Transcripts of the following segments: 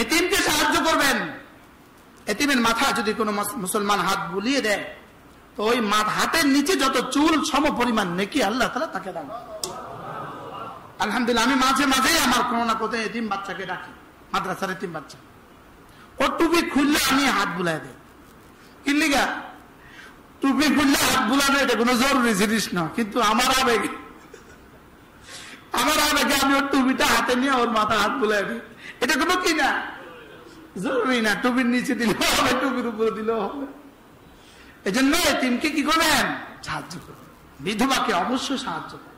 এতিমকে সাহায্য করবেন। এতিমের মাথা যদি কোনো মুসলমান হাত বুলিয়ে দেয় তো ওই হাতের নিচে যত চুল সম পরিমাণ নেকি আল্লাহ তাআলা তাকে দান। আলহামদুলিল্লাহ, আমি মাঝে মাঝেই আমার কোনো না কোথায় এতিম বাচ্চাকে ডাকি, মাদ্রাসার এতিম বাচ্চা, ও টুপি খুললে আমি হাত বুলাই দেয়। কিল্লিগা টুপি খুললে হাত বুলানো এটা কোনো জরুরি জিনিস না, কিন্তু আমার আবেগে আমি ওর টুপিটা হাতে নিয়ে ওর মাথা হাত বুলাই দিই। এটা কোনো কি না, জরুরি না, টুপির নিচে দিলেও হবে, টুপির উপরে দিলেও হবে। এই জন্য এতিমকে কি করবেন? সাহায্য করবেন। বিধবাকে অবশ্যই সাহায্য করবেন।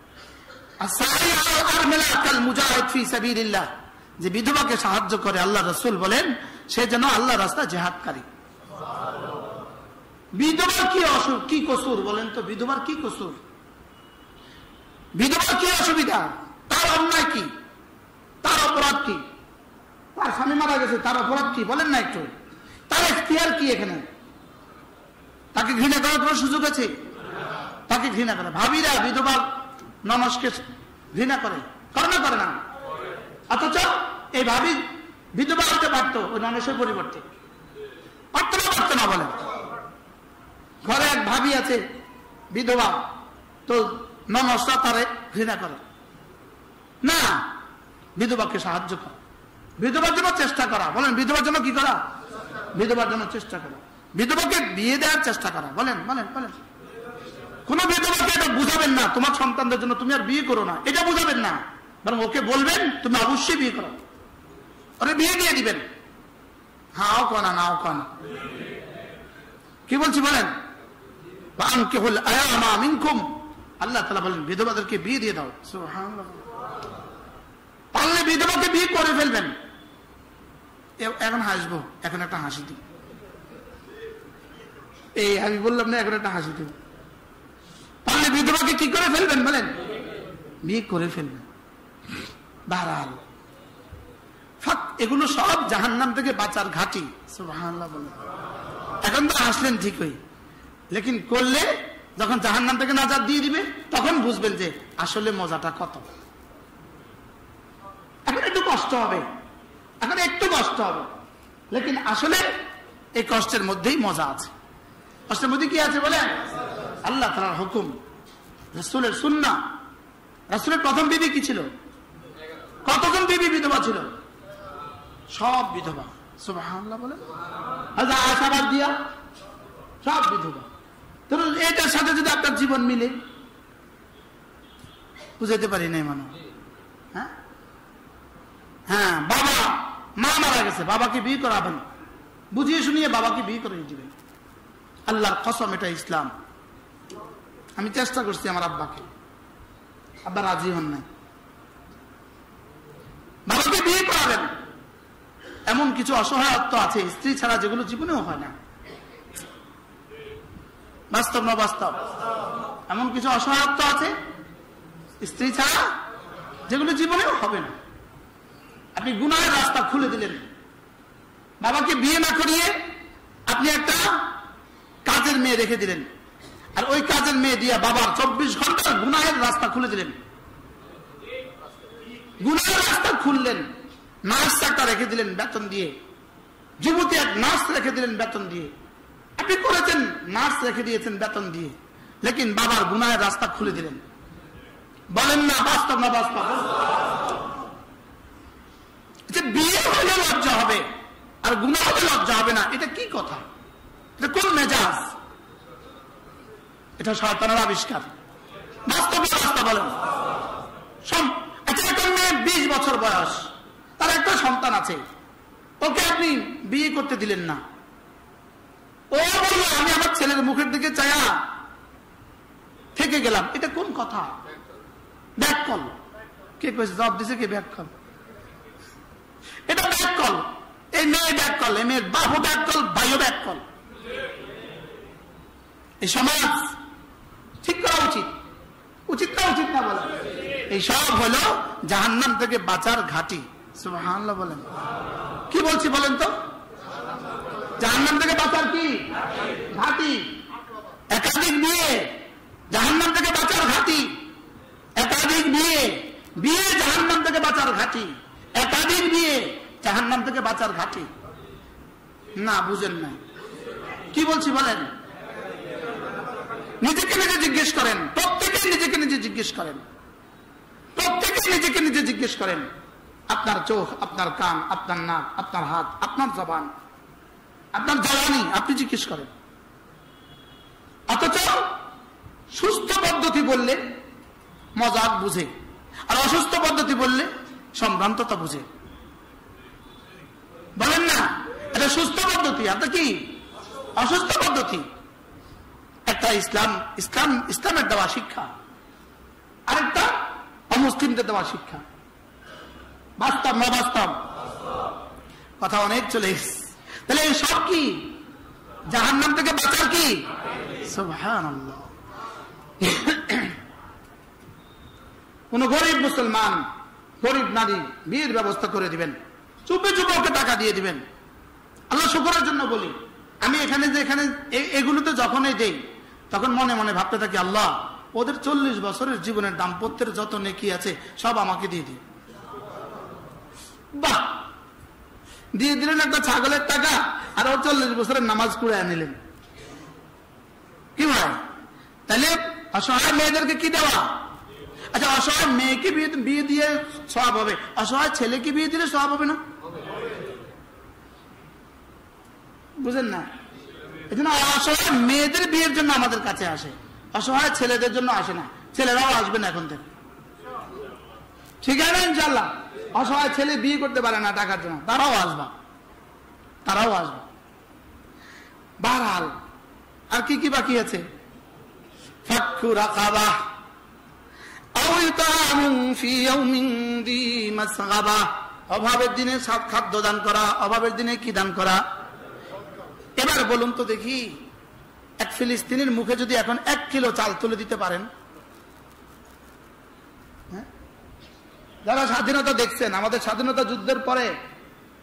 যে বিধবাকে সাহায্য করে আল্লাহ রাসূল বলেন সে যেন আল্লাহ রাস্তায় জিহাদকারী। বিধবার কি কসুর বলেন তো? বিধবার কি কসুর? বিধবার কি অসুবিধা? তার অন্যায় কি? তার অপরাধ কি? তার স্বামী মারা গেছে, তার অপরাধ কি বলেন না একটু? তার এখতিয়ার কি এখানে? তাকে ঘৃণা করার কোনো সুযোগ আছে? তাকে ঘৃণা করে। ভাবিরা বিধবার ননসকে ঘৃণা করে না? অথচ এই ভাবি বিধবা হতে পারতো ওই ননসের পরিবর্তে, পারতো না বলেন। ঘরে এক ভাবি আছে বিধবা, তো ননসরা তারে ঘৃণা করে না। বিধবাকে সাহায্য করা, বিধবার জন্য চেষ্টা করা, বলেন বিধবার জন্য কি করা? বিধবার জন্য চেষ্টা করা, বিধবাকে বিয়ে দেওয়ার চেষ্টা করা। বলেন বলেন বলেন। কোন বিধবাকে এটা বুঝাবেন না তোমার সন্তানদের জন্য তুমি আর বিয়ে করো না, এটা বুঝাবেন না, বরং ওকে বলবেন তুমি অবশ্যই বিয়ে করো, ওরে বিয়ে দিয়ে দিবেন। হাও কনা নাও কনা, কি বলছি বলেন? আল্লাহ তাআলা বলেন বিধবাদেরকে বিয়ে দিয়ে দাও। সুবহানাল্লাহ। পারলে বিধবাকে বিয়ে করে ফেলবেন। এখন হাসবো, এখন একটা হাসি দিই। এই আমি বললাম না, এখন একটা হাসি দিই। পারলে বিধবাকে কি করে ফেলবেন বলেন? বিয়ে করে ফেলবেন। বাহরাল এগুলো সব জাহান্নাম থেকে বাঁচার ঘাঁটি। সুবহানাল্লাহ বলেন। এখন তো হাসলেন ঠিকই, লেকিন করলে যখন জাহান্নাম থেকে নাজাত দিয়ে দিবে তখন বুঝবেন যে আসলে মজাটা কত। এখন একটু কষ্ট হবে, লেকিন আসলে এই কষ্টের মধ্যেই মজা আছে। কষ্টের মধ্যে কি আছে বলেন? আল্লাহ তাআলার হুকুম, রাসূলের সুন্নাহ। রাসূলের প্রথম বিবি কি ছিল? কতজন বিবি বিধবা ছিল? সব বিধবা। সুবহানাল্লাহ বলেন। আয়েশা বাদ দিয়া সব বিধবা। ধরুন এটার সাথে যদি আপনার জীবন মিলে, বুঝাইতে পারি নাই মানুষ। হ্যাঁ, বাবা মা মারা গেছে, বাবাকে বিয়ে করাবেন, বুঝিয়ে শুনিয়ে বাবাকে বিয়ে করে দিবেন। আল্লাহর কসম, এটা ইসলাম। আমি চেষ্টা করছি আমার আব্বাকে, আব্বা রাজি হন নাই। বাবাকে বিয়ে করাবেন। এমন কিছু অসহায়ত্ব আছে স্ত্রী ছাড়া যেগুলো জীবনেও হয় না। বাস্তব না বাস্তব? এমন কিছু অসহায়ত্ব আছে স্ত্রী ছাড়া যেগুলো জীবনেও হবে না। আপনি গুনাহের রাস্তা খুলে দিলেন। বাবাকে বিয়ে না করিয়ে আপনি একটা কাজের মেয়ে রেখে দিলেন, আর ওই কাজের মেয়ে দিয়ে বাবার 24 ঘন্টা গুনাহের রাস্তা খুলে দিলেন। গুনাহের রাস্তা খুললেন। নার্স একটা রেখে দিলেন বেতন দিয়ে, যুবতী এক নার্স রেখে দিলেন বেতন দিয়ে। আপনি করেছেন, নার্স রেখে দিয়েছেন বেতন দিয়ে, লেকিন বাবার গুনাহের রাস্তা খুলে দিলেন। বলেন না বাস্তব না বাস্তব? বিয়ে হলে লজ্জা হবে আর গুনাহ হলে লজ্জা হবে না, এটা কি কথা? এটা কোন মেজাজ? এটা শয়তানের আবিষ্কার। বাস্তব না বাস্তব বলেন? একটা মেয়ে 20 বছর বয়স, তার একটা সন্তান আছে, ওকে আপনি বিয়ে করতে দিলেন না। ও বলল আমি আমার ছেলের মুখের দিকে চায়া থেকে গেলাম। এটা কোন কথা? Back call. কে কইছে? জবাব দিছে কে? Back call. এটা ব্যাক কল। এই মেয়ে ব্যাক কল, এই মেয়ের বাপও ব্যাক কল, ভাইও ব্যাক কল। এই সমাজ ঠিক করা উচিত, উচিত না উচিত না বলেন? এই সব হলো জাহান্নাম থেকে বাঁচার ঘাঁটি। সুবহানাল্লাহ বলেন। কি বলছি বলেন তো? জাহান্নাম থেকে বাঁচার কি ঘাঁটি? একাধিক বিয়ে জাহান্নাম থেকে বাঁচার ঘাঁটি। একাধিক বিয়ে, বিয়ে জাহান্নাম থেকে বাঁচার ঘাঁটি। একাধিক বিয়ে জাহান্নাম থেকে বাঁচার ঘাঁটি? না, বুঝেন না কি বলছি বলেন। নিজেকে নিজে জিজ্ঞেস করেন, প্রত্যেকে নিজেকে নিজে জিজ্ঞেস করেন, প্রত্যেকে নিজেকে নিজে জিজ্ঞেস করেন। আপনার চোখ, আপনার কান, আপনার নাক, আপনার হাত, আপনার জবান, আপনার জ্বালানি আপনি জিজ্ঞেস করেন। অথচ সুস্থ পদ্ধতি বললে মজাক বুঝে, আর অসুস্থ পদ্ধতি বললে সম্ভ্রান্ততা বুঝে। বলেন না এটা সুস্থ পদ্ধতি, এটা কি অসুস্থ পদ্ধতি? একটা ইসলামের দেওয়া শিক্ষা, আরেকটা অমুসলিমদের দেওয়া শিক্ষা। বাস্তব না বাস্তব? কথা অনেক চলে এসেছে। তাহলে এই সব কি জাহান্নাম থেকে বাঁচার কি? সুবহানাল্লাহ। কোন গরিব মুসলমান, গরিব নারী বিয়ের ব্যবস্থা করে দিবেন, চুপে চুপে ওকে টাকা দিয়ে দিবেন। আল্লাহ শুকরের জন্য বলি, আমি এখানে এগুলোতে যখনই দেই তখন মনে মনে ভাবতে থাকি, আল্লাহ ওদের 40 বছরের জীবনের দাম্পত্যের যত নেকি আছে সব আমাকে দিয়ে দিই। বাহ, দিয়ে দিলেন একটা ছাগলের টাকা, আর ওর 40 বছরের নামাজ পড়ে আনিলেন। কি ভাই, তাহলে অসহায় মেয়েদেরকে কি দেওয়া? আচ্ছা, অসহায় মেয়েকে বিয়ে দিয়ে সওয়াব হবে, অসহায় ছেলেকে বিয়ে দিলে সওয়াব হবে না? বুঝেন না? এই জন্য অসহায় মেয়েদের বিয়ের জন্য আমাদের কাছে আসে, অসহায় ছেলেদের জন্য আসে না। ছেলেরাও আসবে না এখন থেকে, ঠিক আছে ইনশাল্লাহ। অসহায় ছেলে বিয়ে করতে পারে না টাকার জন্য, তারাও আসবা, তারাও আসবে। বহরহাল আর কি কি বাকি আছে? ফাক্কু রাকাবা আও ইতামুন ফি ইয়াউমিন যী মাসগাবা। অভাবের দিনে খাদ্য দান করা, অভাবের দিনে কি দান করা? এবার বলুন তো দেখি, এক ফিলিস্তিনির মুখে যদি এখন 1 কিলো চাল তুলে দিতে পারেন, যারা স্বাধীনতা দেখছেন, আমাদের স্বাধীনতা যুদ্ধের পরে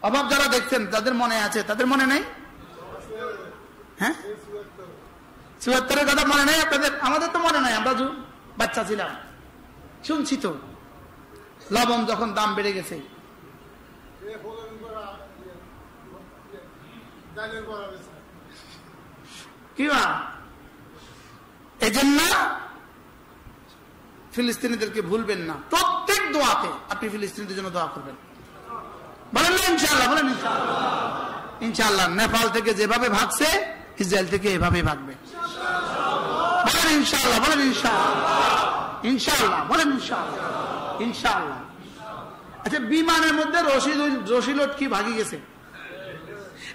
অভাব যারা দেখছেন, যাদের মনে আছে, তাদের মনে নেই? হ্যাঁ, ৭৪-এর কথা মনে নেই আপনাদের? আমাদের তো মনে নাই, আমরা বাচ্চা ছিলাম, শুনছি তো। লবণ যখন দাম বেড়ে গেছে, কি এজন্য ফিলিস্তিনিদেরকে ভুলবেন না। প্রত্যেক দোয়াতে আপনি ফিলিস্তিনিদের জন্য দোয়া করবেন। বলেন না ইনশাআল্লাহ? বলেন ইনশাআল্লাহ। ইনশাআল্লাহ নেপাল থেকে যেভাবে ভাগছে, ইসরায়েল থেকে এভাবে ভাগবে। বলেন ইনশাআল্লাহ। বলেন ইনশাআল্লাহ। ইনশাআল্লাহ। বলেন ইনশাআল্লাহ। ইনশাআল্লাহ। আচ্ছা, বিমানের মধ্যে রশি লটকি ভাগি গেছে।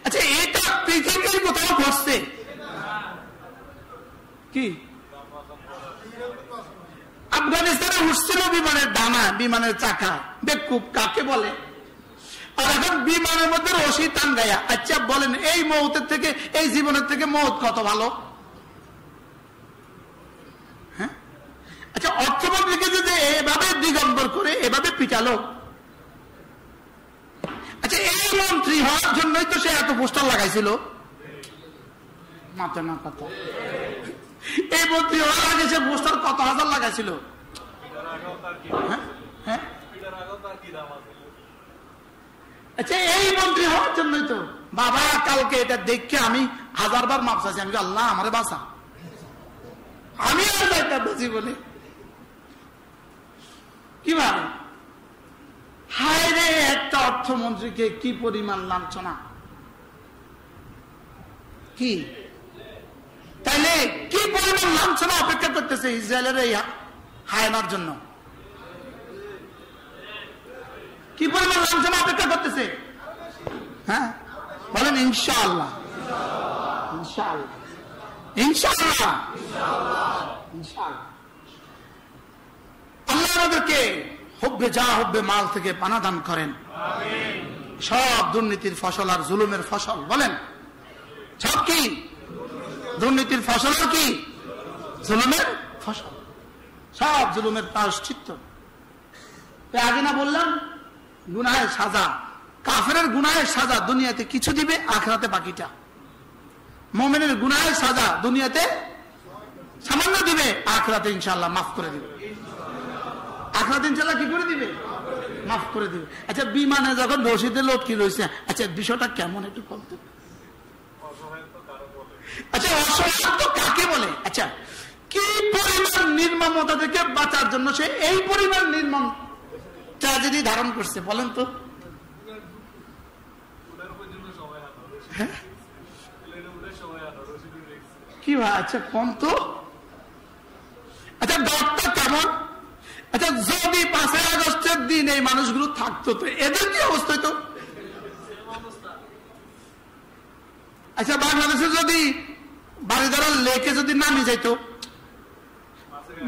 আচ্ছা, এটা পৃথিবীর কোথাও ঘটছে কি? আফগানিস্তানে উঠছিল বিমানের ডানা, বিমানের চাকা, বেকুব কাকে বলে? আর এখন বিমানের মধ্যে রশি টান দেয়া। আচ্ছা বলেন, এই মৌতের থেকে, এই জীবনের থেকে মৌত কত ভালো? হ্যাঁ, আচ্ছা, অর্থমন্ত্রীকে যদি এভাবে দিগম্বর করে এভাবে পিটালো, আচ্ছা এই মন্ত্রী হওয়ার জন্যই তো সে এত পোস্টার লাগাইছিল। মাথা না কথা, এই মন্ত্রী হওয়ার আগে সে পোস্টার কত হাজার লাগাইছিল। আচ্ছা, এই মন্ত্রী হওয়ার জন্যই তো। বাবা কালকে এটা দেখে আমি 1000 বার মাপ চাইছি, আমি আল্লাহ আমারে বাঁচা, আমি আর যাইতে বেশি বলে কি ভাবে? হায় রে, একটা অর্থমন্ত্রীকে কি পরিমাণ লাঞ্ছনা! কি তাইলে কি পরিমাণ লাঞ্ছনা অপেক্ষা করতেছে ইসরায়েলের এই হায়নার জন্য? কি পরিমাণ লাঞ্ছনা অপেক্ষা করতেছে? হ্যাঁ, বলেন ইনশাআল্লাহ। ইনশাআল্লাহ। ইনশাআল্লাহ। ইনশাআল্লাহ। আল্লাহ আমাদেরকে হুব্বে মাল থেকে পানা দান করেন। সব দুর্নীতির ফসল আর জুলুমের ফসল, বলেন সব কি? দুর্নীতির ফসল আর কি? জুলুমের ফসল। সব জুলুমের প্রায়শ্চিত্ত। আগে না বললাম, গুনাহের সাজা, কাফেরের গুনাহের সাজা দুনিয়াতে কিছু দিবে, আখিরাতে বাকিটা। মুমিনের গুনাহের সাজা দুনিয়াতে সামান্য দিবে, আখিরাতে ইনশাআল্লাহ মাফ করে দিবে। আখিরাতে ইনশাআল্লাহ কি করে দিবে? মাফ করে দিবে। আচ্ছা বিমানে যখন রশিদে লটকি রয়েছে, আচ্ছা বিষয়টা কেমন একটু বলতে। আচ্ছা অসহায়ত্ব কাকে বলে? আচ্ছা কি পরিমাণ নির্মমতা থেকে বাঁচার জন্য সে এই পরিমাণ নির্মম ট্র্যাজেডি ধারণ করছে বলেন তো? কি ভাই? আচ্ছা কোন তো? আচ্ছা ডরটা কেমন? আচ্ছা যদি 5ই আগস্টের দিন এই মানুষগুলো থাকতো তো এদের কি অবস্থা হতো? আচ্ছা বাংলাদেশে যদি বাড়িধারা লেকে যদি নামি যাইতো,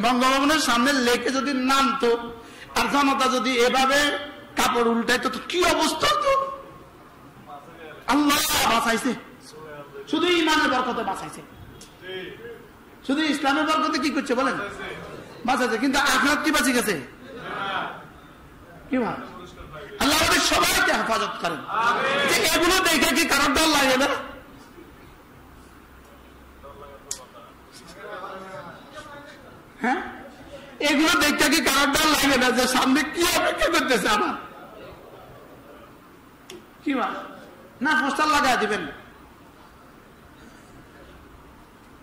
বঙ্গভবনের সামনে লেকে যদি নামতো, আর জনতা যদি এভাবে কাপড় উল্টাইতো তো কি অবস্থা হতো? আল্লাহ বাঁচাইছে, শুধু ইমানের বরকতে বাঁচাইছে, শুধু ইসলামের বরকতে কি করছে বলেন? বাঁচাইছে। কিন্তু আখিরাত কি বাঁচে গেছে? কি ভাই? আল্লাহ আমাদের সবাইকে হেফাজত করেন। এগুলো দেখে কি কারোর ডর লাগে না? হ্যাঁ, এগুলো দেখতে কি কারোর ডর লাগে না যে সামনে কি অপেক্ষা করতেছে আমার? কি ভাই? না পোস্টার লাগাই দিবেন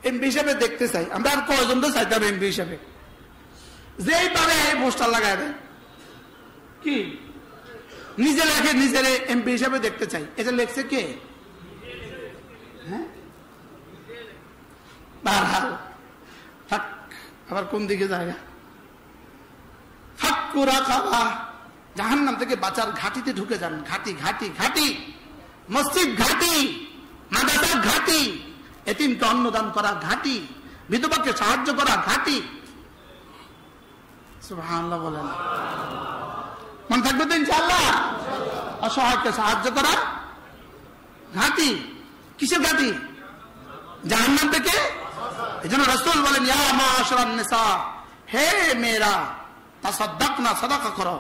এমপি হিসাবে দেখতে চাই আমরা। আর কয়জন তো চাইতাম এমপি হিসাবে? যেই পারে এই পোস্টার লাগাই দেয়। কি নিজে লেখে নিজের এমপি হিসাবে দেখতে চাই, এটা লেখছে কে? হ্যাঁ আবার কোন দিকে যায়? জাহান্নাম থেকে বাঁচার ঘাটিতে ঢুকে যান। ঘাটি ঘাটি ঘাটি, মসজিদ ঘাটি, মাদ্রাসা ঘাটি, এতিমকে অন্নদান করা ঘাটি, বিধবাকে সাহায্য করা ঘাটি। সুবহানাল্লাহ বলেন, মন থাকবে তো ইনশাআল্লাহ? অসহায়কে সাহায্য করা ঘাটি। কিসের ঘাটি? জাহান্নাম থেকে। এই জন্য রাসূল বলেন, ইয়া মাশারান নিসা, হে মেয়েরা, তাসাদদাকনা, সাদাকা করো।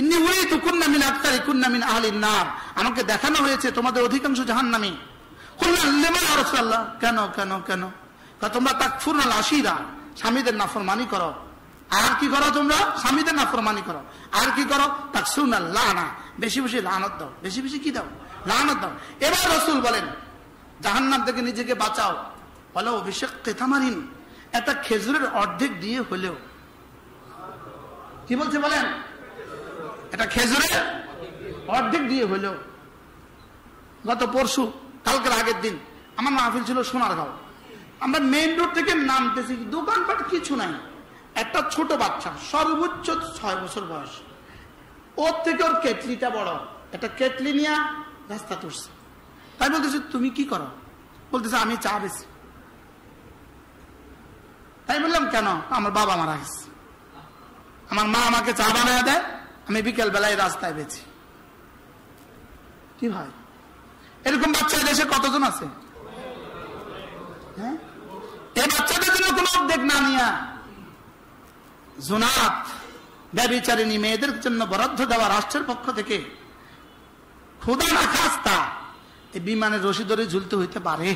ইন্নী উরিতু কুন্না মিন আকতারিকুন্না মিন আহলিন নার, আমাকে দেখানো হয়েছে তোমাদের অধিকাংশ জাহান্নামী। কুল্লা লিমা ইয়া রাসূলুল্লাহ, কেন কেন কেন? তোমরা তাকফুরুল আশিরা, স্বামীদের নাফরমানি করো। আর কি করো তোমরা? স্বামীদের নাফরমানি করো। আর কি করো? তাকসুরুল লানা, বেশি বেশি লানত দাও। বেশি বেশি কি দাও? লানত দাও। এবার রাসূল বলেন, জাহান্নাম থেকে নিজেকে বাঁচাও। বলো বিশাক্কি তামারিন, একটা খেজুরের অর্ধেক দিয়ে হলেও। কি বলছে বলেন? এটা খেজুরের অর্ধেক দিয়ে হলেও। গত পরশু, কালকের আগের দিন আমার মাহফিল ছিল সোনারগাঁও। আমরা মেইন রোড থেকে নামতেছি, দোকানপাট কিছু নাই। একটা ছোট বাচ্চা, সর্বোচ্চ 6 বছর বয়স, ওর থেকে ওর কেটলিটা বড়, একটা কেটলি নিয়ে রাস্তা তুলছে। তাই বলতেছে তুমি কি করো? বলতেছে আমি চা বেশি। তাই বললাম কেন? আমার বাবা মারা গেছে, আমার মা আমাকে চা বানিয়ে দেয়, আমি বিকেল বেলায় রাস্তায় বেচি। কি ভাই, এরকম বাচ্চা দেশে কতজন আছে? হ্যাঁ, এই বাচ্চাদের জন্য কোন উদ্যোগ না নিয়া জুনাত, ব্যভিচারিণী মেয়েদের জন্য বরাদ্দ দেওয়া রাষ্ট্রের পক্ষ থেকে খোদা না খাস্তা এই বিমানের রশি ধরে ঝুলতে হইতে পারে?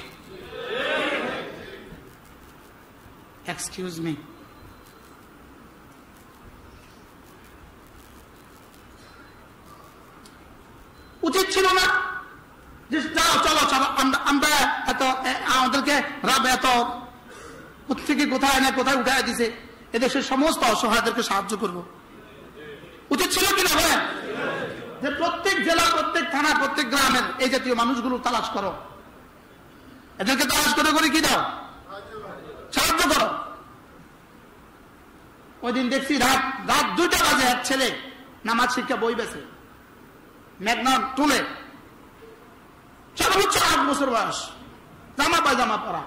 Excuse me. উচিত ছিল না যে চলো চলো আমরা এত আমাদেরকে এত থেকে কোথায় না কোথায় উঠায় দিছে, এদেশের সমস্ত অসহায়দেরকে সাহায্য করব? উচিত ছিল কিনা বলেন? যে প্রত্যেক জেলা, প্রত্যেক থানা, প্রত্যেক গ্রামের এই জাতীয় মানুষগুলো তালাশ করো, এদেরকে তালাশ করে করে কি দাও? সাহায্য করো। ওই দিন দেখছি রাত 2টা বাজে এক ছেলে নামাজ শিক্ষা বই বেছে, মেঘনা তুলে, সর্বোচ্চ 8 বছর বয়স, জামা পায়জামা পরা।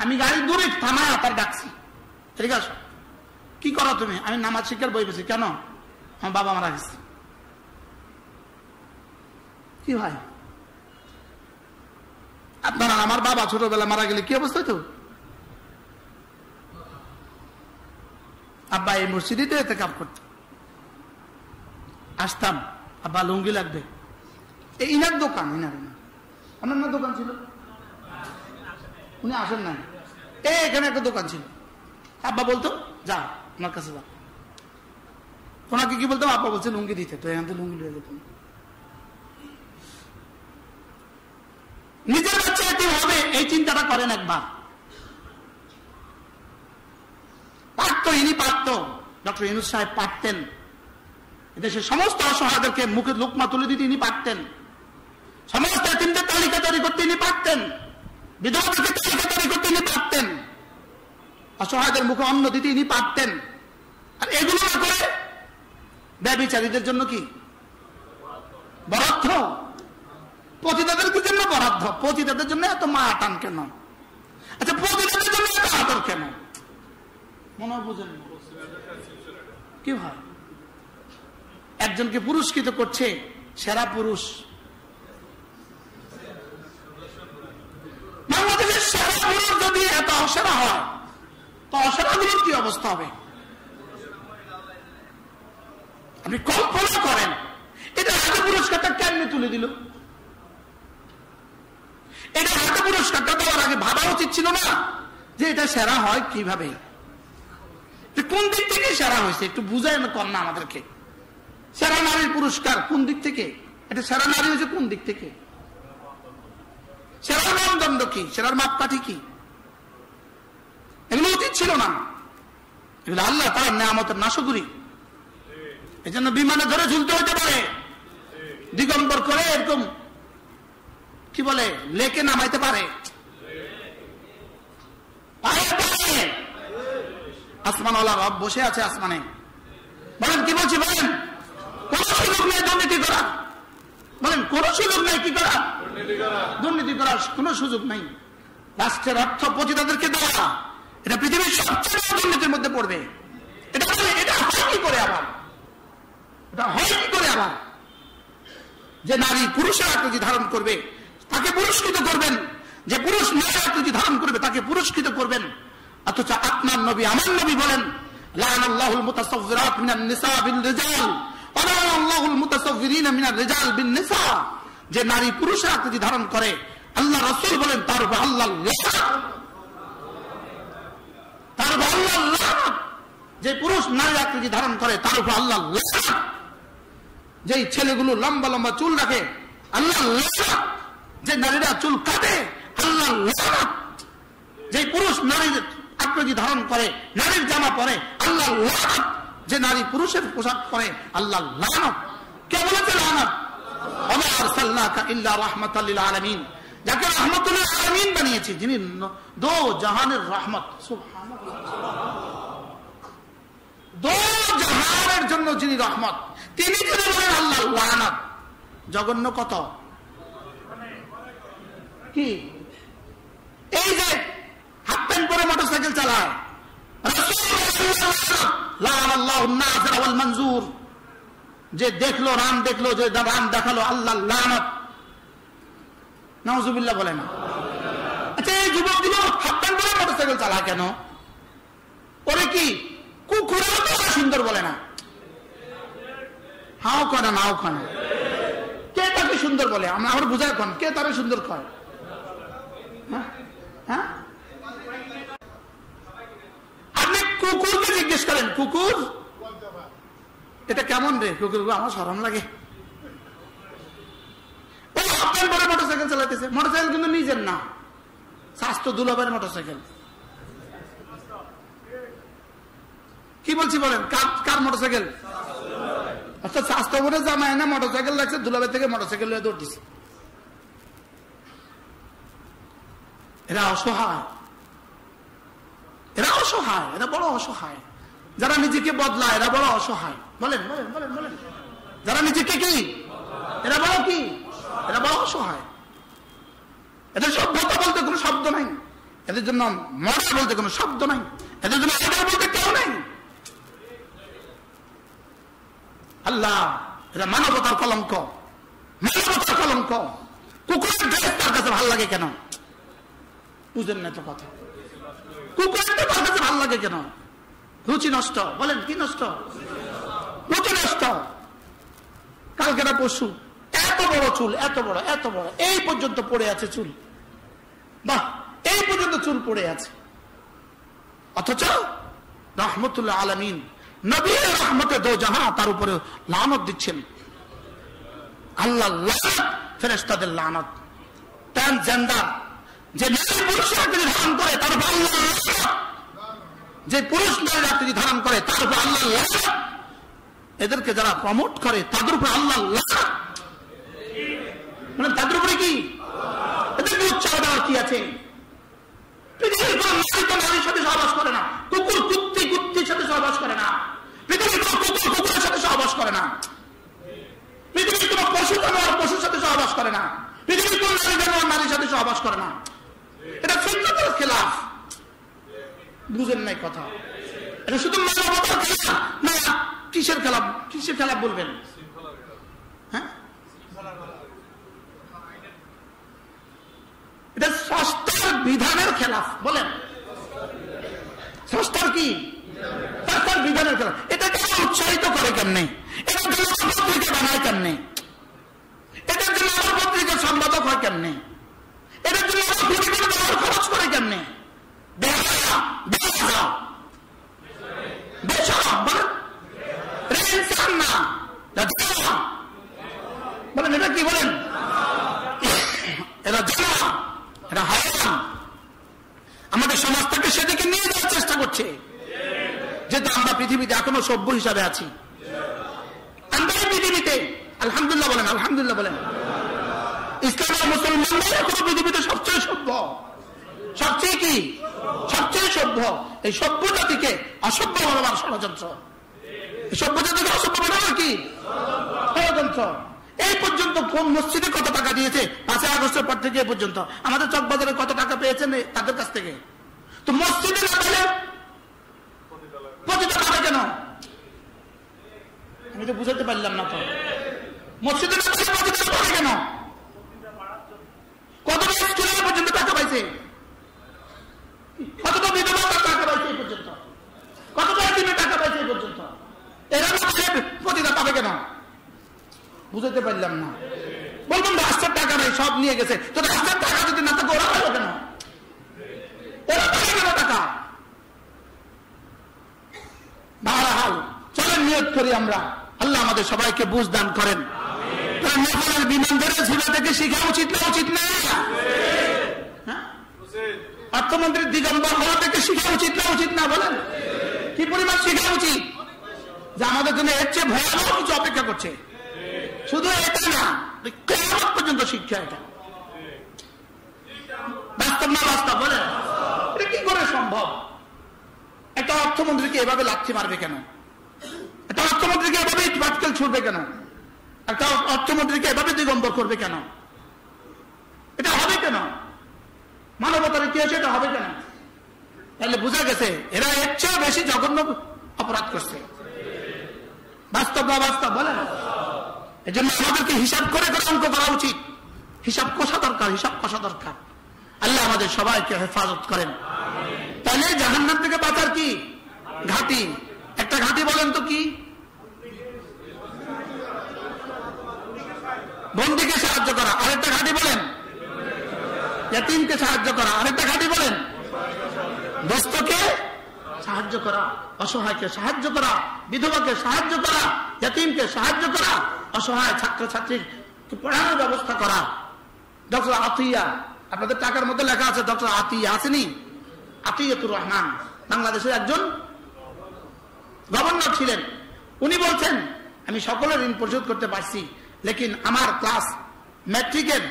আমি গাড়ি দূরে থামায় তার ডাকছি, ঠিক আছে কি করো তুমি? আমি নামাজ শিক্ষার বই পেয়েছি। কেন? আমার বাবা মারা গেছে। কি ভাই, আপনারা আমার বাবা ছোটবেলা মারা গেলে কি অবস্থা হতো? আব্বা এই মসজিদে তো এতে কাপ করত, আসতাম, আব্বা লুঙ্গি লাগবে, এই ইনার দোকান, ইনার আমার না দোকান ছিল, উনি আসেন না, এখানে একটা দোকান ছিল। আব্বা বলতো যা আমার কাছে যা, ওনাকে কি বলতাম, আব্বা বলছে লুঙ্গি দিতে, তো এখান থেকে লুঙ্গি লিয়ে যেতাম। নিজের বাচ্চা এতিম হবে এই চিন্তাটা করেন একবার। পারত, ইনি পারত, ডক্টর ইউনূস সাহেব পারতেন। এদেশের সমস্ত অসহায়দেরকে মুখে লোকমা তুলে দিতে ইনি পারতেন, সমস্ত এতিমদের তালিকা তৈরি করতে ইনি পারতেন, বিধবাদেরকে তালিকা তৈরি করতে ইনি পারতেন, অসহায়দের মুখে অন্ন দিতে ইনি পারতেন। আর এগুলো না করে ব্যভিচারীদের জন্য কি বরাদ্দ, পতিতাদের জন্য বরাদ্দ, পতিতাদের জন্য এত মায়া টান কেন? আচ্ছা, পতিতাদের জন্য এত আদর কেন? মনে বুঝেন কি হয়? একজনকে পুরস্কৃত করছে সেরা পুরুষ, বাংলাদেশের সেরা পুরুষ যদি এত অসেরা হয় তো অসেরাগুলোর কি অবস্থা হবে? আপনি কল্পনা করেন, এটা হাতে পুরস্কারটা কেমনে তুলে দিল? এটা হাতে পুরস্কারটা দেওয়ার আগে ভাবা উচিত ছিল না যে এটা সেরা হয় কিভাবে, কোন দিক থেকে সেরা হয়েছে? একটু বুঝায় কর না আমাদেরকে। সেরা নারীর পুরস্কার কোন দিক থেকে? এটা সেরা নারী হয়েছে কোন দিক থেকে? সেরা মানদণ্ড কি? সেরার মাপকাঠি কি? এগুলো উচিত ছিল না। এগুলো আল্লাহ তার নেয়ামতের নাশকরি। এই জন্য বিমানে ধরে ঝুলতে হতে পারে, দিগম্বর করে এরকম কি বলে লেকে নামাইতে পারে, আসমানওয়ালা রব বসে আছে আসমানে। বলেন কি বলছি? বলেন কোন সুযোগ নেই দুর্নীতি করা? বলেন কোন সুযোগ নেই কি করা? দুর্নীতি করার কোন সুযোগ নেই। রাষ্ট্রের অর্থ পতিতাদেরকে দেওয়া, এটা পৃথিবীর সবচেয়ে বড় দুর্নীতির মধ্যে পড়বে। এটা হয় কি করে আবার? এটা হয় কি করে আবার? যে নারী পুরুষের আকৃতি ধারণ করবে তাকে পুরস্কৃত করবেন, যে পুরুষ নারীর আকৃতি ধারণ করবে তাকে পুরস্কৃত করবেন। অথচ আপনার নবী আমার নবী বলেন, লাআনাল্লাহুল মুতাসাফফিরাত মিনান নিসা বিল রিজাল ওয়া লাআনাল্লাহুল মুতাসাফফিরিনা মিনার রিজাল বিন নিসা। যে নারী পুরুষের আকৃতি ধারণ করে আল্লাহ রাসূল বলেন তার উপর আল্লাহ লানত, তার উপর আল্লাহ লানত। যে পুরুষ নারীর আকৃতি ধারণ করে তার উপর আল্লাহ লানত। যেই ছেলেগুলো লম্বা লম্বা চুল রাখে আল্লাহ লানত। যে নারীরা চুল কাটে আল্লাহ লানত। যে পুরুষ নারীর আকৃতি ধারণ করে নারীর জামা পরে আল্লাহ লানত। যে নারী পুরুষের পোশাক পরে আল্লাহ লানত। কে বলেছে লানত? ওয়া আরসালনাকা ইল্লা রাহমাতাল লিল আলামিন, যাকে রাহমাতুল লিল আলামিন বানিয়েছি, যিনি দো জাহানের রহমত। সুবহানাল্লাহ, দো জাহানের জন্য যিনি রহমত, তিনি যদি বলেন আল্লাহ লানত, জঘন্য কত কি? এই যে হাফ প্যান্ট পরে মোটরসাইকেল চালায়, যে দেখলো রান দেখলো, যে রান দেখালো আল্লাহ লানত। নাউজুবিল্লাহ বলে না? আচ্ছা, এই যুবকগুলো হাফ প্যান্ট পরে মোটরসাইকেল চালায় কেন? ওরে কি কুকুরেও তো সুন্দর বলে না? হাও কয় না, নাও কয় না। কে তাকে সুন্দর বলে? আমার বুঝায় কোন কে তারা সুন্দর কয়? হ্যাঁ, আপনি কুকুরকে জিজ্ঞেস করেন, কুকুর এটা কেমন রে? কুকুর আমার শরম লাগে। ও আপনার পরে মোটরসাইকেল চালাইতেছে, মোটরসাইকেল কিন্তু নিজের না, স্বাস্থ্য দুলাভের মোটরসাইকেল। কি বলছি বলেন? কার মোটরসাইকেল? অর্থাৎ স্বাস্থ্য বলে জামায় না মোটরসাইকেল লাগছে, দুলাভের থেকে মোটরসাইকেল নিয়ে দৌড়তেছে। এরা অসহায়, এরা অসহায়, এরা বড় অসহায়। যারা নিজেকে বদলায় এরা বড় অসহায়। বলেন বলেন বলেন বলেন, যারা নিজেকে কি, এরা বড় কি? এরা বড় অসহায়। এদের সভ্যতা বলতে কোনো শব্দ নাই, এদের জন্য মডেল বলতে কোনো শব্দ নাই, এদের জন্য আইডল বলতে কেউ নাই। আল্লাহ, এরা মানবতার কলঙ্ক, মানবতার কলঙ্ক। কুকুরের ড্রেস তার কাছে ভালো লাগে কেন? বুঝেন না তো কথা। কুকুরের তার কাছে ভালো লাগে কেন? রুচি নষ্ট। বলেন কি নষ্ট? রুচি নষ্ট। কালকেরা পশু এত বড় চুল, এত বড় এত বড়, এই পর্যন্ত পড়ে আছে চুল, বাহ, এই পর্যন্ত চুল পড়ে আছে। অথচ রহমতুল্লাহ আলামিন নবী রহমতে দো জাহান তার উপরে লানত দিচ্ছেন। আল্লাহ লানত, ফেরেশতাদের লানত। ট্রান্সজেন্ডার যে নারী পুরুষরা তিনি ধারণ করে তার উপর আল্লাহ লানত, যে পুরুষ নারীরা তিনি ধারণ করে তার উপর আল্লাহ লানত, এদেরকে যারা প্রমোট করে তাদের উপর আল্লাহ লানত। মানে তাদের উপরে কি এদেরকে উৎসাহ দেওয়ার কি আছে? পৃথিবীর কোন নারী তো নারীর সাথে সহবাস করে না, কুকুর কুত্তির সাথে সহবাস করে না, পৃথিবীর কোন কুকুর কুকুরের সাথে সহবাস করে না, পৃথিবীর কোন পশু জানোয়ার পশুর সাথে সহবাস করে না, পৃথিবীর কোন নারী জানোয়ার নারীর সাথে সহবাস করে না। এটা ফিতরাতের খেলাফ। বুঝেন নাই কথা? এটা শুধু মানবতার খেলাফ না, কিসের খেলাফ? কিসের খেলাফ বলবেন? হ্যাঁ, এটা স্রষ্টার বিধানের খেলাফ। বলেন স্রষ্টার কি? স্রষ্টার বিধানের খেলাফ। এটাকে উৎসাহিত করে কেমনে? এটার জন্য পত্রিকা বানায় কেমনে? এটার জন্য আমার পত্রিকার সম্পাদক হয় কেমনে? এটার জন্য আমার পত্রিকার খরচ করে কেমনে? বলেন এটা কি? বলেন এরা জানা, এরা হারাম। আমাদের সমাজটাকে সেদিকে নিয়ে যাওয়ার চেষ্টা করছে, যেহেতু আমরা পৃথিবীতে এখনো সভ্য হিসাবে আছি। আমরা পৃথিবীতে আলহামদুলিল্লাহ বলেন, আলহামদুলিল্লাহ বলেন, ইসলাম আর মুসলমানরা এখনো পৃথিবীতে সবচেয়ে সভ্য। সবচেয়ে কি? সবচেয়ে সভ্য। এই সভ্য জাতিকে অসভ্য বানাবার ষড়যন্ত্র। এই সভ্য জাতিকে অসভ্য বানাবার কি ষড়যন্ত্র। এই পর্যন্ত কোন মসজিদে কত টাকা দিয়েছে 5 আগস্টের পর থেকে এ পর্যন্ত? আমাদের চকবাজারে কত টাকা পেয়েছেন তাদের কাছ থেকে? তো মসজিদে না পেলে প্রতিটা পাবে কেন? আমি তো বুঝাতে পারলাম না। তো মসজিদে না পেলে প্রতিটা পাবে কেন? কতটা স্কুলে পর্যন্ত টাকা পাইছে? কতটা বিধবা টাকা পাইছে এই পর্যন্ত? কতটা এতিমে টাকা পাইছে এই পর্যন্ত? এরা না পেলে প্রতিটা পাবে কেন? বুঝাতে পারলাম না। বলবেন রাস্তার টাকা নেই, সব নিয়ে গেছে। তো রাস্তার টাকা যদি না থাকে ওরা পাবে কেন? ওরা পাবে কেন টাকা? বারহাল চলেন নিয়ত করি আমরা, আল্লাহ আমাদের সবাইকে বুঝ দান করেন। নেপালের বিমান ধরে ঝুলা থেকে শিখা উচিত না? উচিত না? অর্থমন্ত্রী দিগম্বর হওয়া থেকে শিখা উচিত না? উচিত না? বলেন কি পরিমাণ শিখা উচিত? যে আমাদের জন্য এর চেয়ে ভয়াবহ কিছু অপেক্ষা করছে। শুধু এটা না, কিয়ামত পর্যন্ত শিক্ষা। এটা বাস্তব না বাস্তব? বলেন এটা কি করে সম্ভব? একটা অর্থমন্ত্রীকে এভাবে লাথি মারবে কেন? একটা অর্থমন্ত্রীকে এভাবে পাটকেল ছুড়বে কেন? একটা অর্থমন্ত্রীকে এভাবে দিগম্বর করবে কেন? এটা হবে কেন? মানবতার ইতিহাসে এটা হবে কেন? তাহলে বোঝা গেছে এরা এর চেয়ে বেশি জঘন্য অপরাধ করছে। বাস্তব না বাস্তব? বলেন এই জন্য আমাদেরকে হিসাব করে অঙ্ক করা উচিত। হিসাব কষা দরকার, হিসাব কষা দরকার। আল্লাহ আমাদের সবাইকে হেফাজত করেন। তাহলে জাহান্নাম থেকে বাঁচার কি ঘাটি? একটা ঘাটি বলেন তো কি? বন্দীকে সাহায্য করা। আরেকটা ঘাটি বলেন ইয়াতীমকে সাহায্য করা। আরেকটা ঘাটি বলেন দোস্তকে সাহায্য করা, অসহায়কে সাহায্য করা, বিধবাকে সাহায্য করা, ইয়াতীমকে সাহায্য করা, অসহায় ছাত্রছাত্রীর পড়ানোর ব্যবস্থা করা। ডক্টর আতিয়া, আপনাদের টাকার মধ্যে লেখা আছে ডক্টর আতিয়া, আসেনি? আতিয়াতুর রহমান বাংলাদেশের একজন গভর্নর ছিলেন। উনি বলছেন আমি সকলের ঋণ পরিশোধ করতে পারছি, লেকিন আমার ক্লাস ম্যাট্রিকের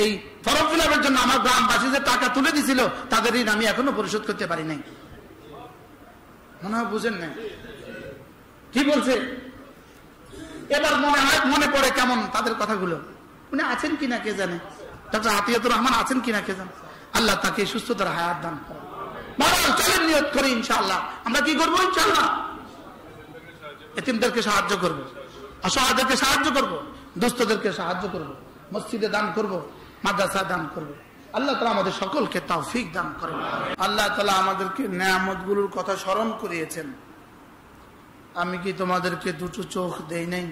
এই ফর্ম ফিল আপের জন্য আমার গ্রামবাসী যে টাকা তুলে দিছিল তাদের ঋণ আমি এখনো পরিশোধ করতে পারি নাই। মনে হয় বুঝেন না কি বলছে? এবার মনে পড়ে কেমন তাদের কথাগুলো। উনি আছেন কিনা কে জানে, ডক্টর আতিয়াতুর রহমান আছেন কিনা কে জানে। আল্লাহ তাকে সুস্থতার হায়াত দান করেন। চলেন নিয়ত করি ইনশাআল্লাহ আমরা কি করবো? ইনশাআল্লাহ এতিমদেরকে সাহায্য করব, অসহায়দেরকে সাহায্য করব, দুস্থদেরকে সাহায্য করব, মসজিদে দান করব, মাদ্রাসা দান করব। আল্লাহ তাআলা আমাদের সকলকে তৌফিক দান করেন। আল্লাহ তাআলা আমাদেরকে নেয়ামতগুলোর কথা স্মরণ করিয়েছেন। আমি কি তোমাদেরকে দুটো চোখ দেই নাই?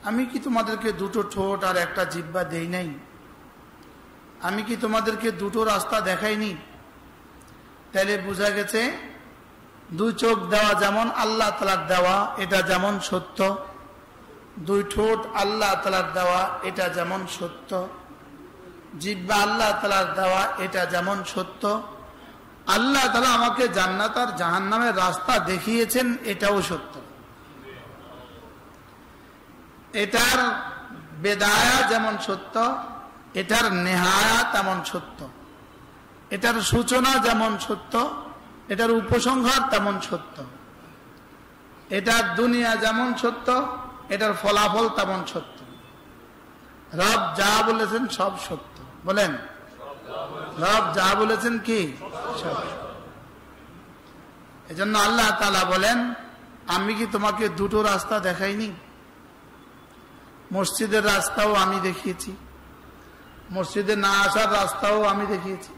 আমি কি তোমাদেরকে দুটো ঠোঁট আর একটা জিহ্বা দেই নাই? আমি কি তোমাদেরকে দুটো রাস্তা দেখাইনি? তাহলে বোঝা গেছে দুই চোখ দেওয়া যেমন আল্লাহ তাআলার দেওয়া, এটা যেমন সত্য। দুই ঠোঁট আল্লাহ তাআলার দেওয়া, এটা যেমন সত্য। জিহ্বা আল্লাহ তাআলার দেওয়া, এটা যেমন সত্য। আল্লাহ তাআলা আমাকে জান্নাত আর জাহান্নামের রাস্তা দেখিয়েছেন, এটাও সত্য। এটার বেদায়া যেমন সত্য, এটার নেহায়া তেমন সত্য। এটার সূচনা যেমন সত্য, এটার উপসংহার তেমন সত্য। এটার দুনিয়া যেমন সত্য, এটার ফলাফল তেমন সত্য। রব যা বলেছেন সব সত্য। বলেন, রব যা বলেছেন কি সব। এজন্য আল্লাহ তাআলা বলেন, আমি কি তোমাকে দুটো রাস্তা দেখাইনি? মসজিদের রাস্তাও আমি দেখিয়েছি, মসজিদে না আসার রাস্তাও আমি দেখিয়েছি।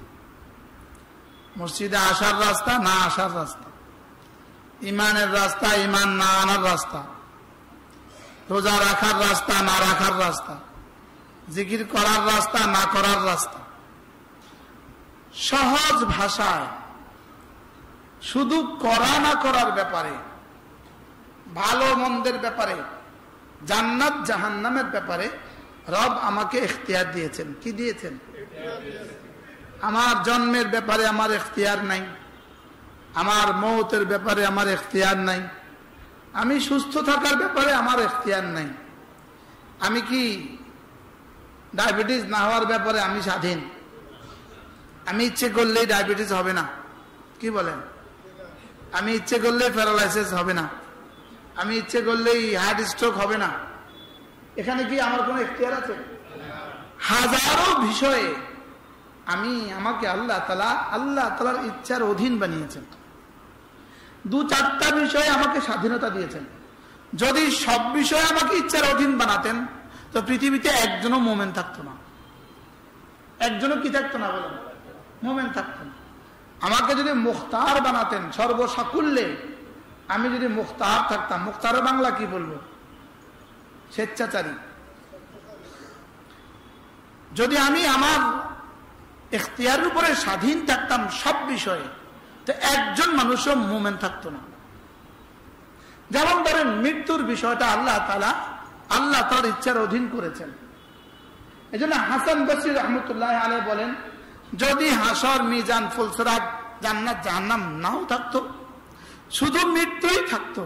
মসজিদে আসার রাস্তা, না আসার রাস্তা, ইমানের রাস্তা, ইমান না আনার রাস্তা, রোজা রাখার রাস্তা, না রাখার রাস্তা, জিকির করার রাস্তা, না করার রাস্তা। সহজ ভাষায় শুধু করা না করার ব্যাপারে, ভালো মন্দের ব্যাপারে, জান্নাত জাহান্নামের ব্যাপারে রব আমাকে ইখতিয়ার দিয়েছেন। কি দিয়েছেন? আমার জন্মের ব্যাপারে আমার ইখতিয়ার নাই, আমার মওতের ব্যাপারে আমার ইখতিয়ার নাই, আমি সুস্থ থাকার ব্যাপারে আমার ইখতিয়ার নাই, আমি কি ডায়াবেটিস না হওয়ার ব্যাপারে আমি স্বাধীন। আমি ইচ্ছে করলেই ডায়াবেটিস হবে না, কি বলেন? আমি ইচ্ছে করলেই প্যারালাইসিস হবে না, আমি ইচ্ছে করলেই হার্ট স্ট্রোক হবে না। এখানে কি আমার কোনো ইখতিয়ার আছে? হাজারো বিষয়ে আমাকে আল্লাহ তাআলার ইচ্ছার অধীন বানিয়েছেন। দু চারটা বিষয়ে আমাকে স্বাধীনতা দিয়েছেন। যদি সব বিষয়ে আমাকে ইচ্ছার অধীন বানাতেন তো পৃথিবীতে একজনও মোমেন থাকতো না। একজনও কি থাকতো না? বলেন, মোমেন থাকতো না। আমাকে যদি মুখতার বানাতেন সর্বসাকুল্যে, আমি যদি মুখতার থাকতাম, মুখতারের বাংলা কি বলবো? স্বেচ্ছাচারী। যদি আমি আমার ইখতিয়ারের উপরে স্বাধীন থাকতাম সব বিষয়ে, তো একজন মানুষও মোমেন থাকতো না। যেমন ধরেন মৃত্যুর বিষয়টা আল্লাহ তার ইচ্ছার অধীন করেছেন। এই জন্য হাসান বসরি রহমতুল্লাহ আলাইহি বলেন, যদি হাসর, মিজান, ফুলসিরাত, জান্নাত জাহান্নাম নাও থাকতো, শুধু মৃত্যুই থাকতো,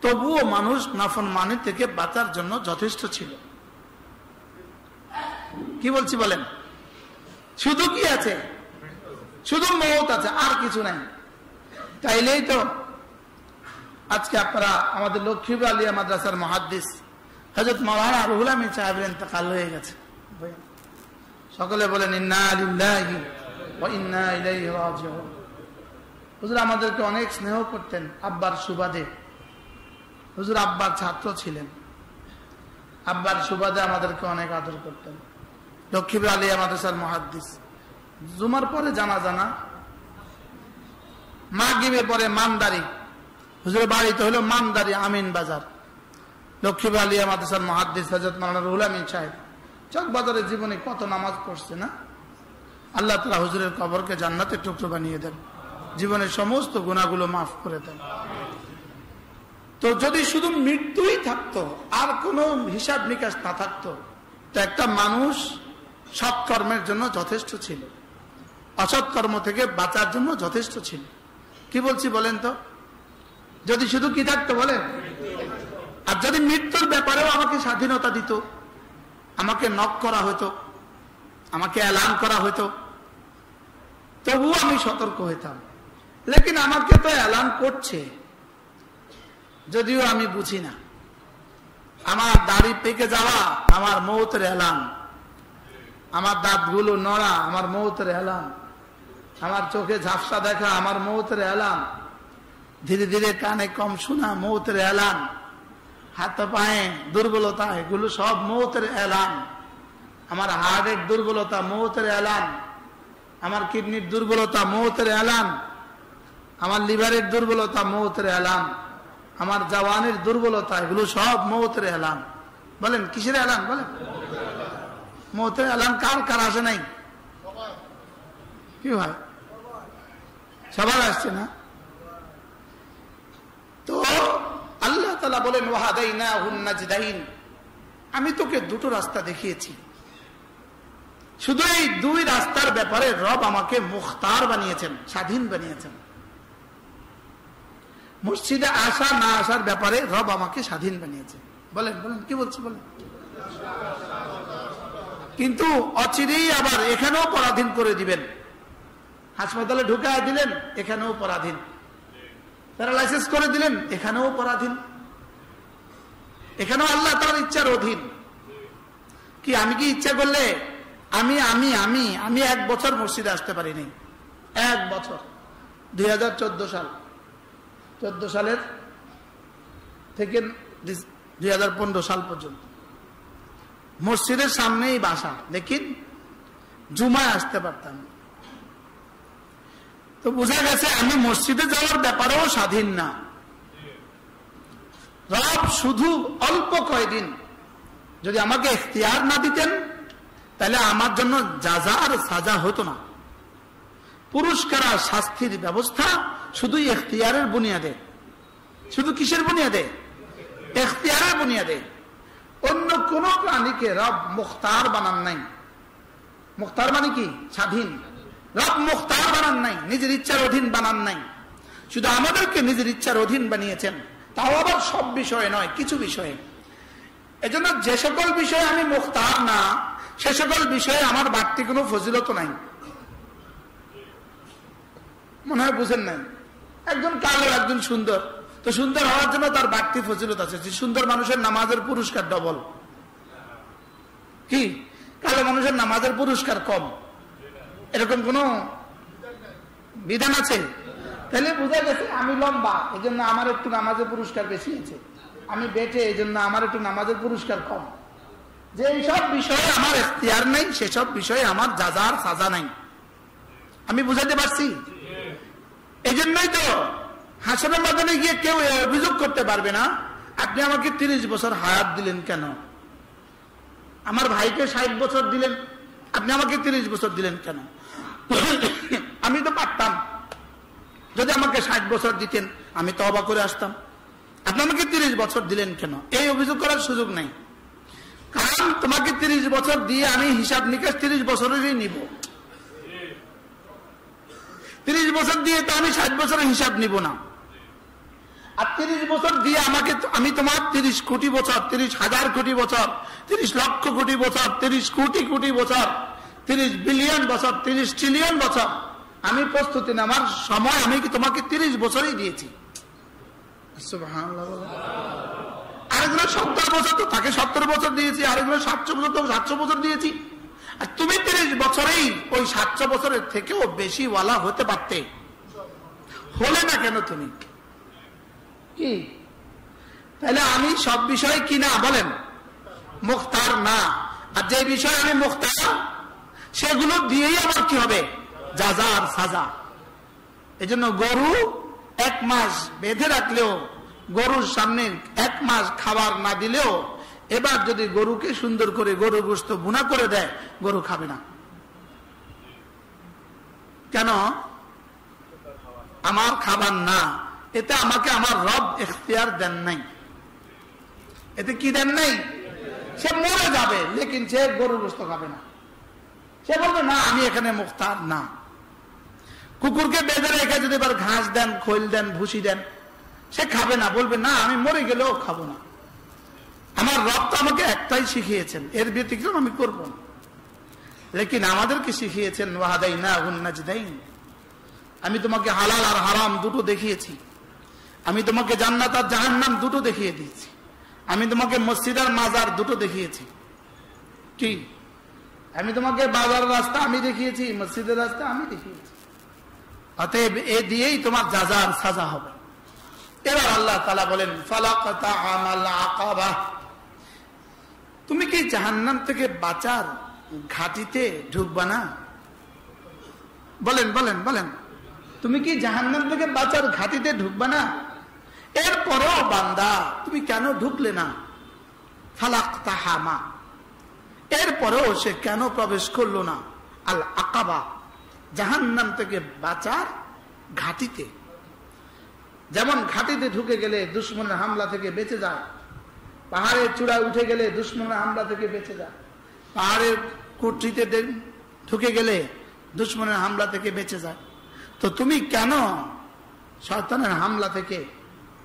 তবুও মানুষ নাফরমানি থেকে বাঁচার জন্য যথেষ্ট ছিল। কি বলছি বলেন? শুধু কি আছে? শুধু মওত আছে, আর কিছু নাই। তাইলেই তো আজকে আপনারা আমাদের লক্ষ্মীপুর আলিয়া মাদ্রাসার মুহাদ্দিস হযরত মাওলানা রুহুল আমিন সাহেবের ইন্তেকাল হয়ে গেছে। সকলে বলেন ইন্না লিল্লাহি ওয়া ইন্না ইলাইহি রাজিউন। হুজুর আমাদেরকে অনেক স্নেহ করতেন আব্বার সুবাদে। হুজুর আব্বার ছাত্র ছিলেন, আব্বার সুবাদে আমাদেরকে অনেক আদর করতেন। লক্ষ্মীপুর আলিয়া মাদ্রাসার মুহাদ্দিস। জুমার পরে জানা, মাগরিবের পরে মানদারি। হুজুরের বাড়িতে হলো মানদারি আমিন বাজার। লক্ষ্মীপুর আলিয়া মাদ্রাসার মুহাদ্দিস হযরত মাওলানা রুহুল আমিন সাহেব চকবাজারে জীবনে কত নামাজ পড়ছে না? আল্লাহ তাআলা হুজুরের কবরকে জান্নাতের টুকরো বানিয়ে দেন, জীবনের সমস্ত গুনাহগুলো মাফ করে দেন। তো যদি শুধু মৃত্যুই থাকতো, আর কোনো হিসাব নিকাশ না থাকতো, তো একটা মানুষ সৎ কর্মের জন্য যথেষ্ট ছিল, অসৎ কর্ম থেকে বাঁচার জন্য যথেষ্ট ছিল। কি বলছি বলেন তো? যদি শুধু কি থাকতো বলেন? আর যদি মৃত্যুর ব্যাপারেও আমাকে স্বাধীনতা দিত, আমাকে নক করা হতো, আমাকে এলান করা হতো, তবুও আমি সতর্ক হইতাম। লেকিন আমাকে তো এলান করছে, যদিও আমি বুঝি না। আমার দাড়ি পেকে যাওয়া আমার মওতের এলান, আমার দাঁতগুলো নড়া আমার মওতের এলান, আমার চোখে ঝাপসা দেখা আমার মওতের এলান, ধীরে ধীরে কানে কম শোনা মওতের এলান, হাত পায়ে দুর্বলতা এগুলো সব মওতের এলান, আমার হার্টের দুর্বলতা মওতের এলান, আমার কিডনির দুর্বলতা মওতের এলান, আমার লিভারের দুর্বলতা মওতের এলান, আমার জওয়ানের দুর্বলতা এগুলো সব মওতের এলান। বলেন কিসের এলান? বলেন মওতের এলান কার কার আসে নাই? কি ভাই, সবার আসছে না? তাআলা বলেন ওয়াহাদাইনাহুন নাজদাইন, আমি তোকে দুটো রাস্তা দেখিয়েছি। শুধু এই দুই রাস্তার ব্যাপারে রব আমাকে মুখতার বানিয়েছেন, স্বাধীন বানিয়েছেন। মসজিদে আসা না আসার ব্যাপারে রব আমাকে স্বাধীন বানিয়েছে। বলেন বলেন কি বলছি বলেন। কিন্তু অচিরেই আবার এখানেও পরাধীন করে দিবেন। হাসপাতালে ঢুকায় দিলেন, এখানেও পরাধীন। প্যারালাইসিস করে দিলেন, এখানেও পরাধীন। এখানেও আল্লাহ তাআলার ইচ্ছার অধীন। কি আমি কি ইচ্ছা করলে আমি আমি আমি আমি 1 বছর মসজিদে আসতে পারিনি, 1 বছর 2014 সাল, 14 সালের থেকে 2015 সাল পর্যন্ত মসজিদের সামনেই বাসা, লেকিন জুমায় আসতে পারতাম। তো বোঝা গেছে আমি মসজিদে যাওয়ার ব্যাপারেও স্বাধীন না। রব শুধু অল্প কয়দিন যদি আমাকে ইখতিয়ার না দিতেন, তাহলে আমার জন্য জাযা আর সাজা হতো না। পুরস্কার আর শাস্তির ব্যবস্থা শুধু ইখতিয়ারের বুনিয়াদে। শুধু কিসের বুনিয়াদে? ইখতিয়ারের বুনিয়াদে। অন্য কোন প্রাণীকে রব মুখতার বানান নাই। মুখতার মানে কি? স্বাধীন। রব মুখতার বানান নাই, নিজের ইচ্ছার অধীন বানান নাই। শুধু আমাদেরকে নিজের ইচ্ছার অধীন বানিয়েছেন, তাও আবার সব বিষয়ে নয়, কিছু বিষয়ে। এজন্য যে সকল বিষয়ে আমি মুখতার না, সে সকল বিষয়ে আমার বাড়তি কোনো ফজিলত নাই। মনে হয় বুঝেন নাই? একজন কালো, একজন সুন্দর, তো সুন্দর হওয়ার জন্য তার বাড়তি ফজিলত আছে। যে সুন্দর মানুষের নামাজের পুরস্কার ডবল, কি কালো মানুষের নামাজের পুরস্কার কম, এরকম কোন বিধান আছে? তাহলে বোঝা গেছে আমি লম্বা, এই জন্য আমার একটু নামাজের পুরস্কার বেশি আছে। আমি বেটে, এই জন্য আমার একটু নামাজের পুরস্কার কম। যে এইসব বিষয়ে আমার ইখতিয়ার নেই, সেসব বিষয়ে আমার জাযার সাজা নাই। আমি বুঝাতে পারছি? এই জন্যই তো হাসরের ময়দানে গিয়ে কেউ অভিযোগ করতে পারবে না আপনি আমাকে 30 বছর হায়াত দিলেন কেন, আমার ভাইকে 60 বছর দিলেন, আপনি আমাকে 30 বছর দিলেন কেন? আমি তো পারতাম, যদি আমাকে 60 বছর দিতেন আমি তওবা করে আসতাম। আপনি আমাকে 30 বছর দিলেন কেন, এই অভিযোগ করার সুযোগ নাই। কারণ তোমাকে 30 বছর দিয়ে আমি হিসাব নিকাশ 30 বছরেরই নিব। 30 বছর দিয়ে তো আমি 60 বছরের হিসাব নিব না। আর 30 বছর দিয়ে আমাকে আমি তোমার 30 কোটি বছর, 30,000 কোটি বছর, 30 লক্ষ কোটি বছর, 30 কোটি কোটি বছর, 30 বিলিয়ন বছর, 30 ট্রিলিয়ন বছর আমি প্রস্তুতি নেওয়ার সময় আমি কি তোমাকে 30 বছরই দিয়েছি। সুবহানাল্লাহ। আরেকগুলো 70 বছর, তো তাকে 70 বছর দিয়েছি। আরেকগুলো 700 বছর, তো 700 বছর দিয়েছি। আর তুমি 30 বছরেই ওই 700 বছরের থেকেও বেশি ওয়ালা হতে পারতে, হলে না কেন তুমি? কি তাহলে আমি সব বিষয়ে কি না বলেন মুখতার না। আর যে বিষয়ে আমি মুখতার, সেগুলো দিয়েই আমার কি হবে? জাযা আর সাজা। এই জন্য গরু 1 মাস বেঁধে রাখলেও, গরুর সামনে 1 মাস খাবার না দিলেও, এবার যদি গরুকে সুন্দর করে গরু গোশত ভুনা করে দেয়, গরু খাবে না। কেন? আমার খাবার না, এতে আমাকে আমার রব ইখতিয়ার দেন নাই। এতে কি দেন নাই? সে মরে যাবে, লেকিন সে গরু গোশত খাবে না। সে বলবে না আমি এখানে মুখতার না। কুকুরকে বেঁধে রেখে যদি এবার ঘাস দেন, খৈল দেন, ভুসি দেন, সে খাবে না, বলবে না আমি মরে গেলেও খাবো না। আমার রব তো আমাকে একটাই শিখিয়েছেন, এর ব্যতিক্রম আমি করব না। লেকিন আমাদেরকে শিখিয়েছেন ওয়াহাদাইনাহুন নাজদাইন, আমি তোমাকে হালাল আর হারাম দুটো দেখিয়েছি। আমি তোমাকে জান্নাত আর জাহান্নাম দুটো দেখিয়ে দিয়েছি। আমি তোমাকে মসজিদ আর মাজার দুটো দেখিয়েছি। কি আমি তোমাকে বাজারের রাস্তা আমি দেখিয়েছি, মসজিদের রাস্তা আমি দেখিয়েছি। অতএব এ দিয়েই তোমার জাযা আর সাজা হবে। এবার আল্লাহ তাআলা বলেন ফালাকাতা'আমাল আকাবা, তুমি কি জাহান্নাম থেকে বাঁচার ঘাটিতে ঢুকবা না? বলেন বলেন বলেন, তুমি কি জাহান্নাম থেকে বাঁচার ঘাটিতে ঢুকবা না? এরপরও বান্দা তুমি কেন ঢুকলে না? ফালাকাতা'আমা, এরপরেও সে কেন প্রবেশ করলো না আল আকাবা, জাহান্নাম থেকে বাঁচার ঘাটিতে। যেমন ঘাটিতে ঢুকে গেলে দুশমনের হামলা থেকে বেঁচে যায়, পাহাড়ের চূড়ায় উঠে গেলে দুশমনের হামলা থেকে বেঁচে যায়, পাহাড়ের কুঠিতে ঢুকে গেলে দুশমনের হামলা থেকে বেঁচে যায়, তো তুমি কেন শয়তানের হামলা থেকে,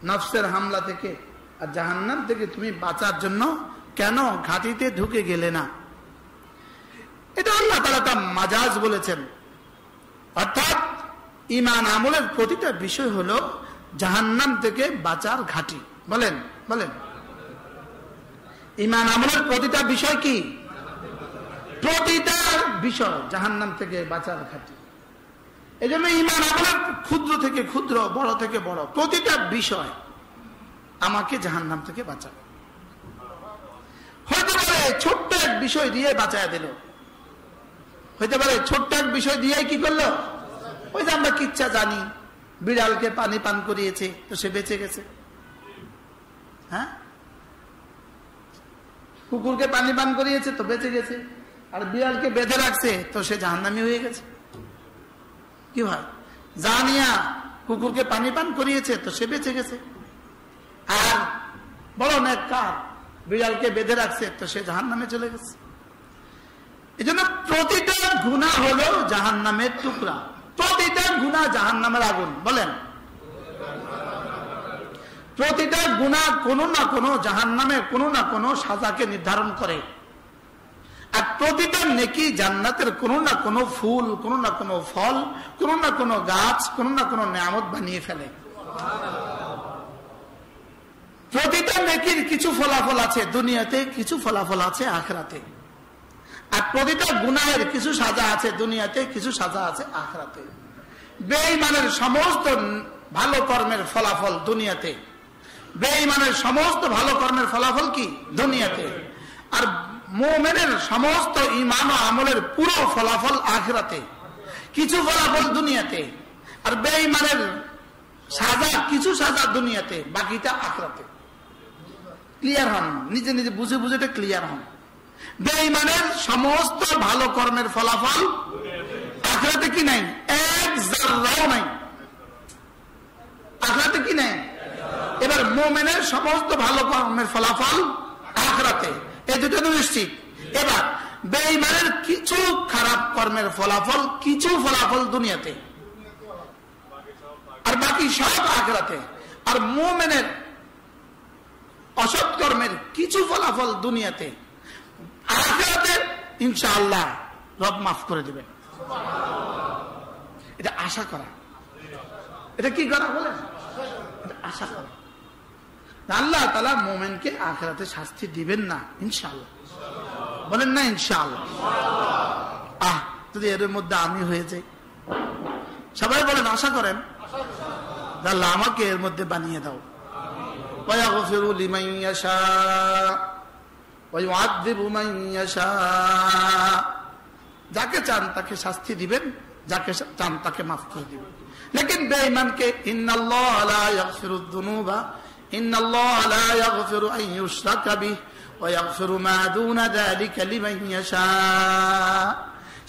নফসের হামলা থেকে আর জাহান্নাম থেকে তুমি বাঁচার জন্য কেন ঘাটিতে ঢুকে গেলে না? এটা আল্লাহ তাআলা তা মাজাজ বলেছেন। অর্থাৎ ঈমান আমলের প্রতিটা বিষয় হলো জাহান্নাম থেকে বাঁচার ঘাটি। বলেন বলেন, ঈমান আমলের প্রতিটা বিষয় কি? প্রতিটা বিষয় জাহান্নাম থেকে বাঁচার ঘাটি। এই জন্য ঈমান আমলের ক্ষুদ্র থেকে ক্ষুদ্র, বড় থেকে বড় প্রতিটা বিষয় আমাকে জাহান্নাম থেকে বাঁচাবে। হইতে পারে ছোট্ট এক বিষয় দিয়ে বাঁচায় দিল, হইতে পারে ছোট্ট এক বিষয় দিয়ে কি করলো, ওই যে আমরা কিচ্ছা জানি, বিড়ালকে পানি পান করিয়েছে তো সে বেঁচে গেছে, হ্যাঁ, কুকুরকে পানি পান করিয়েছে তো বেঁচে গেছে, আর বিড়ালকে বেঁধে রাখছে তো সে জাহান্নামী হয়ে গেছে। কি হয়, জানিয়া কুকুরকে পানি পান করিয়েছে তো সে বেঁচে গেছে, আর বড় নেককার বিড়ালকে বেঁধে রাখছে তো সে জাহান্নামে চলে গেছে। এই জন্য প্রতিটা গুনাহ হলো জাহান্নামের টুকরা, প্রতিটা গুনাহ জাহান্নামের আগুন। বলেন, প্রতিটা গুনাহ কোনো না কোনো জাহান্নামের কোনো না কোনো সাজাকে নির্ধারণ করে, আর প্রতিটা নেকি জান্নাতের কোনো না কোনো ফুল, কোনো না কোনো ফল, কোনো না কোনো গাছ, কোনো না কোনো নিয়ামত বানিয়ে ফেলে। প্রতিটা নেকির কিছু ফলাফল আছে দুনিয়াতে, কিছু ফলাফল আছে আখিরাতে, আর প্রতিটা গুনাহের কিছু সাজা আছে দুনিয়াতে, কিছু সাজা আছে আখিরাতে। বেঈমানের সমস্ত ভালো কর্মের ফলাফল দুনিয়াতে, বেঈমানের সমস্ত ভালো কর্মের ফলাফল কি দুনিয়াতে, আর মুমিনের সমস্ত ঈমান ও আমলের পুরো ফলাফল আখিরাতে। কিছু ফলাফল দুনিয়াতে, আর বেঈমানের সাজা, কিছু সাজা দুনিয়াতে, বাকিটা আখিরাতে। ক্লিয়ার হন, নিজে নিজে বুঝে বুঝে এটা ক্লিয়ার হন। বেঈমানের সমস্ত ভালো কর্মের ফলাফল আখিরাতে কি নাই, এক যারাও নাই, আখিরাতে কি নাই। এবার মুমিনের সমস্ত ভালো কর্মের ফলাফল আখিরাতে, এই দুটো তো নিশ্চিত। এবার বেঈমানের কিছু খারাপ কর্মের ফলাফল, কিছু ফলাফল দুনিয়াতে, আর বাকি সব আখিরাতে। আর মুমিনের অসৎ কর্মের কিছু ফলাফল দুনিয়াতে, আখিরাতে ইনশাআল্লাহ রব মাফ করে দিবেন। এটা আশা করা, এটা কি করা বলেন, এটা আশা করা। আল্লাহ তাআলা মুমিনকে আখিরাতে শাস্তি দিবেন না ইনশাআল্লাহ, বলেন না ইনশাআল্লাহ। যদি এর মধ্যে আমি হয়ে যাই, সবাই বলেন আশা করেন, আল্লাহ আমাকে এর মধ্যে বানিয়ে দাও। ওয়ায়াগফিরু লিমান ইয়াশা ওয়া ইউআযযিবু মান ইয়াশা, যাকে চান তাকে শাস্তি দিবেন, যাকে চান তাকে মাফ করে দিবেন। লেকিন বেঈমানকে ইন্নাল্লাহা লা ইয়াগফিরুদ যুনুবা ইন্নাল্লাহা লা ইয়াগফিরু আন ইউশরাকা বিহি ওয়া ইয়াগফিরু মা দুনা যালিকা লিমান ইয়াশা।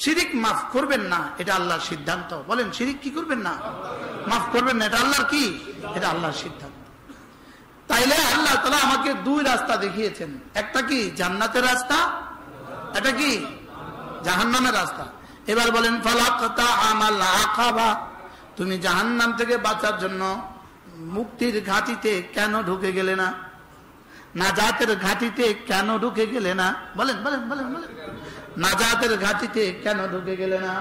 শিরিক মাফ করবেন না, এটা আল্লাহর সিদ্ধান্ত। বলেন, শিরিক কি করবেন না, মাফ করবেন না, এটা আল্লাহর কি, এটা আল্লাহর সিদ্ধান্ত। তাইলে আল্লাহ তাআলা আমাকে দুই রাস্তা দেখিয়েছেন, একটা কি জান্নাতের রাস্তা, এটা কি জাহান্নামের রাস্তা। এবার বলেন, ফালাকাতা আমাল আকাবা, তুমি জাহান্নাম থেকে বাঁচার জন্য মুক্তির ঘাটিতে কেন ঢুকে গেলে না, নাজাতের ঘাটিতে কেন ঢুকে গেলে না? বলেন বলেন বলেন বলেন, নাজাতের ঘাটিতে কেন ঢুকে গেলে না?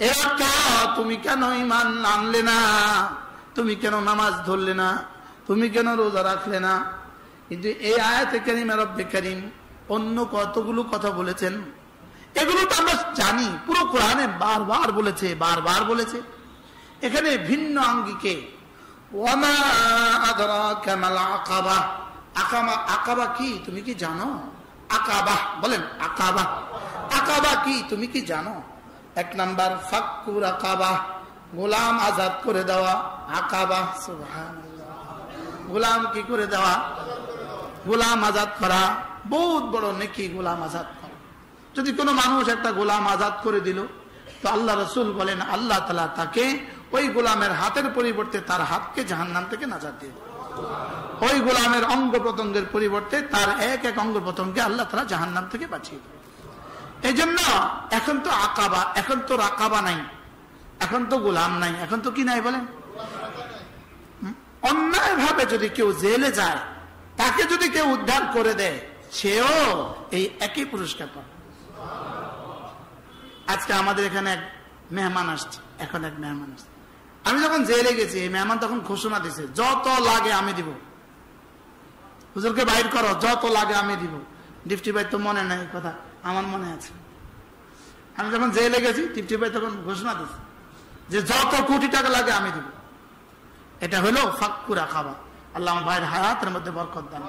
এবার তুমি কেন ঈমান আনলে না, তুমি কেন নামাজ ধরলে না, তুমি কেন রোজা রাখলে না? কিন্তু এই আয়াতে কারিমা রব্বে কারীম অন্য কতগুলো কথা বলেছেন, এগুলো তো আমরা জানি, পুরো কোরআনে বারবার বলেছে, বারবার বলেছে। এখানে ভিন্ন আঙ্গিকে ওয়ামা আদরাকা মাল আকাবা, আকাবা কি তুমি কি জানো? আকাবা, বলেন আকাবা, আকাবা কি তুমি কি জানো? এক নাম্বার ফাক্কু রাকাবা, গোলাম আজাদ করে দেওয়া। আকাবা, সুবহানাল্লাহ, গোলাম কি করে দেওয়া, গোলাম আজাদ করা বহুত বড় নেকি, গোলাম আজাদ করা। যদি কোনো মানুষ একটা গোলাম আজাদ করে দিল তো আল্লাহ রাসূল বলেন আল্লাহ তাআলা তাকে ওই গোলামের হাতের পরিবর্তে তার হাতকে জাহান্নাম থেকে নাজাত দিয়ে দেবে। ওই গোলামের অঙ্গ প্রত্যঙ্গের পরিবর্তে তার এক এক অঙ্গ প্রত্যঙ্গকে আল্লাহ তাআলা জাহান্নাম থেকে বাঁচিয়ে দেবে। এই জন্য এখন তো আকাবা, এখন তো রাকাবা নাই, এখন তো গোলাম নাই, এখন তো কি নাই বলেন? অন্যায় ভাবে যদি কেউ জেলে যায়, তাকে যদি কেউ উদ্ধার করে দেয়, সেও এই একই পুরস্কার পাবে। আজকে আমাদের এখানে এক মেহমান আসছে, এখন এক মেহমান আসছে। আমি যখন জেলে গেছি, এই মেহমান তখন ঘোষণা দিছে, যত লাগে আমি দিব, হুজুরকে বাইর করো, যত লাগে আমি দিব। ডিপটি ভাই তো মনে নাই কথা, আমার মনে আছে। আমি যখন জেলে গেছি, ডিপটি ভাই তখন ঘোষণা দিছে যে যত কোটি টাকা লাগে আমি দিব। এটা হলো ফাক্কু রাকাবা। আল্লাহ আমার ভাইয়ের হায়াতের মধ্যে বরকত দান।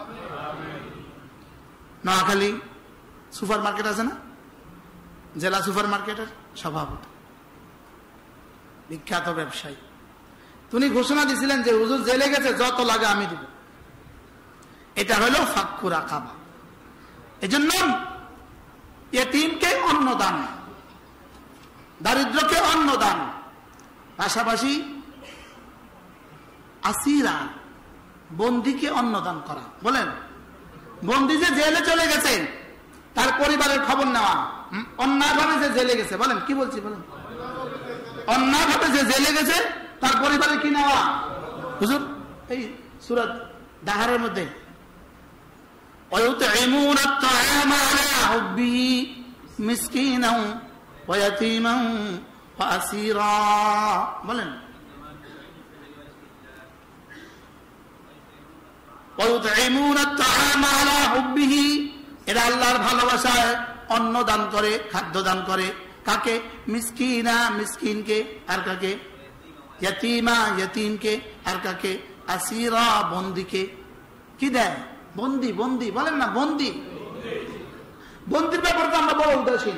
নোয়াখালী সুপার মার্কেট আছে না, জেলা সুপার মার্কেটের সভাপতি, বিখ্যাত ব্যবসায়ী, তিনি ঘোষণা দিয়েছিলেন যে হুজুর জেলে গেছে, যত লাগে আমি দিব। এটা হলো ফাক্কু রাকাবা। এজন্য ইয়েতিমকে অন্ন দান, দারিদ্রকে অন্ন দান, পাশাপাশি আসিরা বন্দীকে অন্ন দান করা। বলেন, বন্দী যে জেলে চলে গেছে, তার পরিবারের খবর নেওয়া, অন্যায়ভাবে যে জেলে গেছে, বলেন কি বলছি বলেন, অন্যায়ভাবে যে জেলে গেছে তার পরিবারের কি নেওয়া। হুজুর এই সূরা দাহারের মধ্যে وَيُطْعِمُونَ الطَّعَامَ عَلَى حُبِّهِ مِسْكِينًا وَيَتِيمًا وَأَسِيرًا, বলেন وَيُطْعِمُونَ الطَّعَامَ عَلَى حُبِّهِ, এরা আল্লাহর ভালোবাসায় অন্ন দান করে, খাদ্য দান করে। কাকে? মিসকিনা, মিসকিনকে। আর কাকে? ইয়াতীমা, ইয়াতীমকে। আর কাকে? আসিরা, বন্দীকে। কি দেয়? বন্দী, বন্দী বলেন না, বন্দী। বন্দির ব্যাপারে তো আমরা বড় উদাসীন।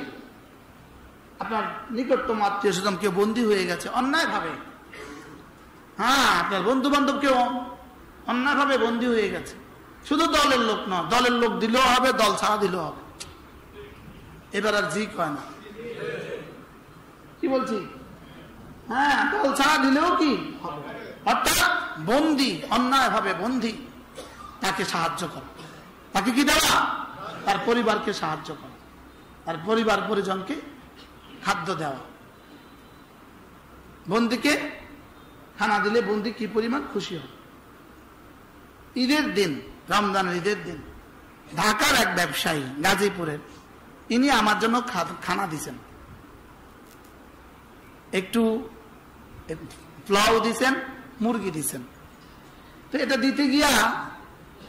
আপনার নিকটতম আত্মীয় স্বজন কেউ বন্দী হয়ে গেছে অন্যায় ভাবে, হ্যাঁ, আপনার বন্ধু বান্ধব কেউ অন্যায় ভাবে বন্দী হয়ে গেছে, শুধু দলের লোক নয়, দলের লোক দিলেও হবে, দল ছাড়া দিলেও হবে। এবার আর জি কয় না, কি বলছি, হ্যাঁ, দল ছাড়া দিলেও কি হবে। অর্থাৎ বন্দী, অন্যায় ভাবে বন্দী, তাকে সাহায্য করা। তাকে কি দেওয়া? তার পরিবারকে সাহায্য করা, তার পরিবার পরিজনকে খাদ্য দেওয়া। বন্দীকে খানা দিলে বন্দী কি পরিমাণ খুশি হয়। ঈদের দিন, রমজানের ঈদের দিন, ঢাকার এক ব্যবসায়ী, গাজীপুরের, ইনি আমার জন্য খানা দিছেন। একটু পোলাও দিছেন, মুরগি দিছেন। তো এটা দিতে গিয়া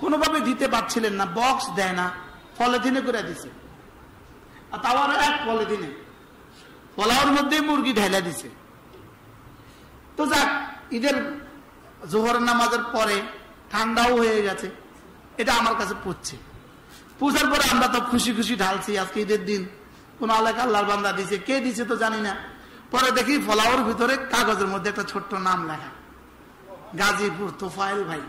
কোনোভাবে দিতে পারছিলেন না, বক্স দেয় না, পলিথিনে করে দিছে। আর তাও আরো এক পলিথিনে, পোলাওর মধ্যে মুরগি ঢেলে দিছে। তো যাক, ঈদের জোহর নামাজের পরে ঠান্ডাও হয়ে গেছে, এটা আমার কাছে পড়ছে। পূজার পরে আমরা তো খুশি খুশি ঢালছি, আজকে ঈদের দিন, কোন এলাকা আল্লাহর বান্দা দিছে, কে দিছে তো জানি না। পরে দেখি পোলাওর ভিতরে কাগজের মধ্যে একটা ছোট্ট নাম লেখা, গাজীপুর তোফায়েল ভাই।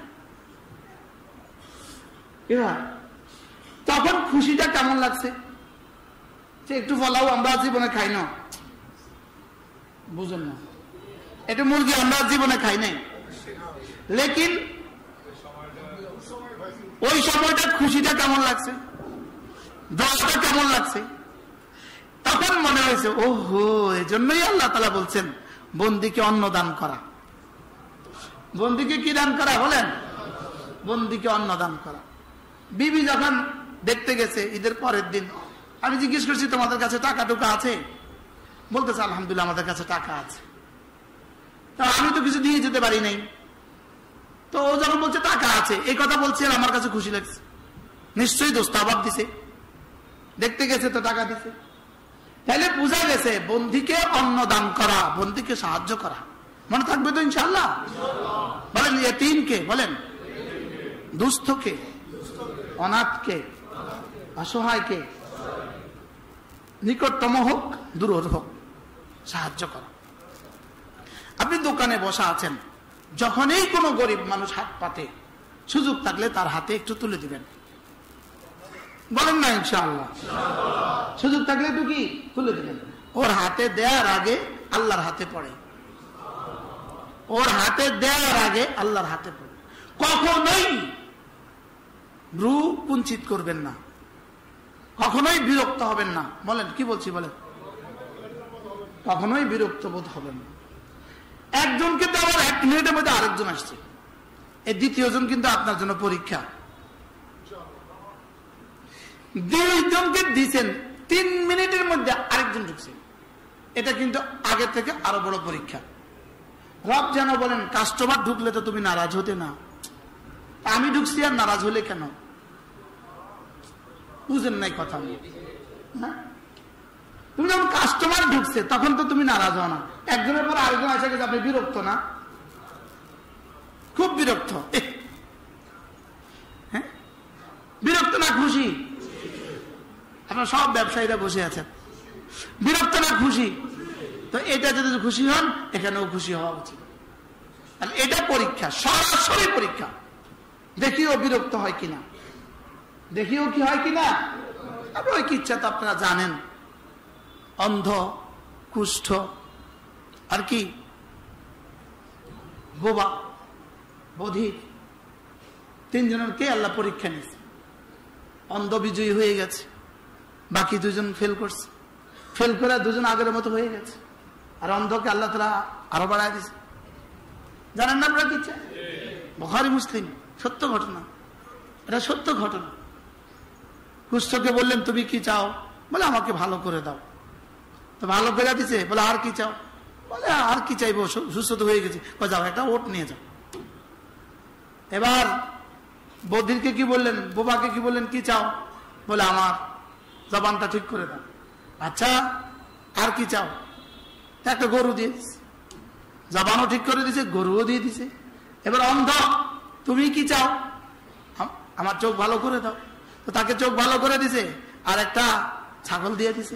তখন খুশিটা কেমন লাগছে, যে একটু পোলাও আমরা জীবনে খাই না, বুঝেন না, একটু মুরগি আমরা জীবনে খাই নাই, লেকিন ওই সময়টা খুশিটা কেমন লাগছে, দশটা কেমন লাগছে। তখন মনে হয়েছে, ওহো, এই জন্যই আল্লাহ তাআলা বলছেন বন্দীকে অন্ন দান করা। বন্দীকে কি দান করা বলেন? বন্দীকে অন্ন দান করা। বিবি যখন দেখতে গেছে ঈদের পরের দিন, আমি জিজ্ঞেস করছি তোমাদের কাছে টাকা টুকা আছে? বলতেছে আলহামদুলিল্লাহ আমাদের কাছে টাকা আছে। তা আমি তো কিছু দিয়ে যেতে পারি নাই। তো ও যখন বলছে টাকা আছে, এই কথা বলছে, আর আমার কাছে খুশি লাগছে, নিশ্চয়ই দোস্ত আবাব দিছে, দেখতে গেছে তো টাকা দিছে। তাহলে বোঝা গেছে বন্দীকে অন্ন দান করা, বন্দীকে সাহায্য করা, মনে থাকবে তো ইনশাআল্লাহ? বলেন ইয়েতিমকে, বলেন দুস্থকে, অনাথকে, অসহায়কে, নিকটতম হোক দূর হোক, সাহায্য করা। আপনি দোকানে বসা আছেন, যখনই কোনো গরিব মানুষ হাত পাতে, সুযোগ থাকলে তার হাতে একটু তুলে দিবেন, বলেন না ইনশাআল্লাহ? সুযোগ থাকলে একটু কি তুলে দিবেন। ওর হাতে দেওয়ার আগে আল্লাহর হাতে পড়ে, ওর হাতে দেওয়ার আগে আল্লাহর হাতে পড়বে। কখনোই ভ্রু কুঞ্চিত করবেন না, কখনোই বিরক্ত হবেন না। বলেন কি বলছি বলেন, কখনোই বিরক্ত বোধ হবেন না। একজনকে তো আবার 1 মিনিটের মধ্যে আরেকজন আসছে, এই দ্বিতীয়জন কিন্তু আপনার জন্য পরীক্ষা। 2 জনকে দিচ্ছেন, 3 মিনিটের মধ্যে আরেকজন ঢুকছে, এটা কিন্তু আগে থেকে আরো বড় পরীক্ষা। রব যেন বলেন কাস্টমার ঢুকলে তো তুমি নারাজ হতে না, আমি ঢুকছি আর নারাজ হলে কেন? বুঝেন নাই কথা? তুমি যখন কাস্টমার ঢুকছে তখন তো তুমি নারাজ হও না, একজনের পর আরেকজন এসে গেছে, আপনি বিরক্ত না? খুব বিরক্ত। হ্যাঁ, বিরক্ত না খুশি? আপনার সব ব্যবসায়ীরা বসে আছেন, বিরক্ত না খুশি? তো এটা যদি খুশি হন, এখানেও খুশি হওয়া উচিত। এটা পরীক্ষা, সরাসরি পরীক্ষা। দেখিও বিরক্ত হয় কিনা, দেখিও কি হয় কিনা। ওই কিচ্ছা তো আপনারা জানেন, অন্ধ, কুষ্ঠ আর কি বোবা, বধির, 3 জনের কে আল্লাহ পরীক্ষা নিয়েছে। অন্ধ বিজয়ী হয়ে গেছে, বাকি 2 জন ফেল করছে, ফেল করে 2 জন আগের মতো হয়ে গেছে, আর অন্ধকে আল্লাহ তাআলা আরো বাড়ায় দিয়েছে। জানেন না আপনারা কিচ্ছা? বুখারী মুসলিম, সত্য ঘটনা, এটা সত্য ঘটনা। কুষ্ঠকে বললেন তুমি কি চাও? বলে আমাকে ভালো করে দাও। তো ভালো করে দিছে, বলে আর কি চাও? বলে আর কি চাইবো, সুস্থ তো হয়ে গেছে। যাও একটা ওট নিয়ে যাও। এবার বধিরকে কি বললেন, বোবাকে কি বললেন, কি চাও? বলে আমার জবানটা ঠিক করে দাও। আচ্ছা আর কি চাও? একটা গরু দিয়ে দিছে, জবানও ঠিক করে দিছে, গরুও দিয়ে দিছে। এবার অন্ধ, তুমি কি চাও? আমার চোখ ভালো করে দাও। তো তাকে চোখ ভালো করে দিছে, আর একটা ছাগল দিয়ে দিছে।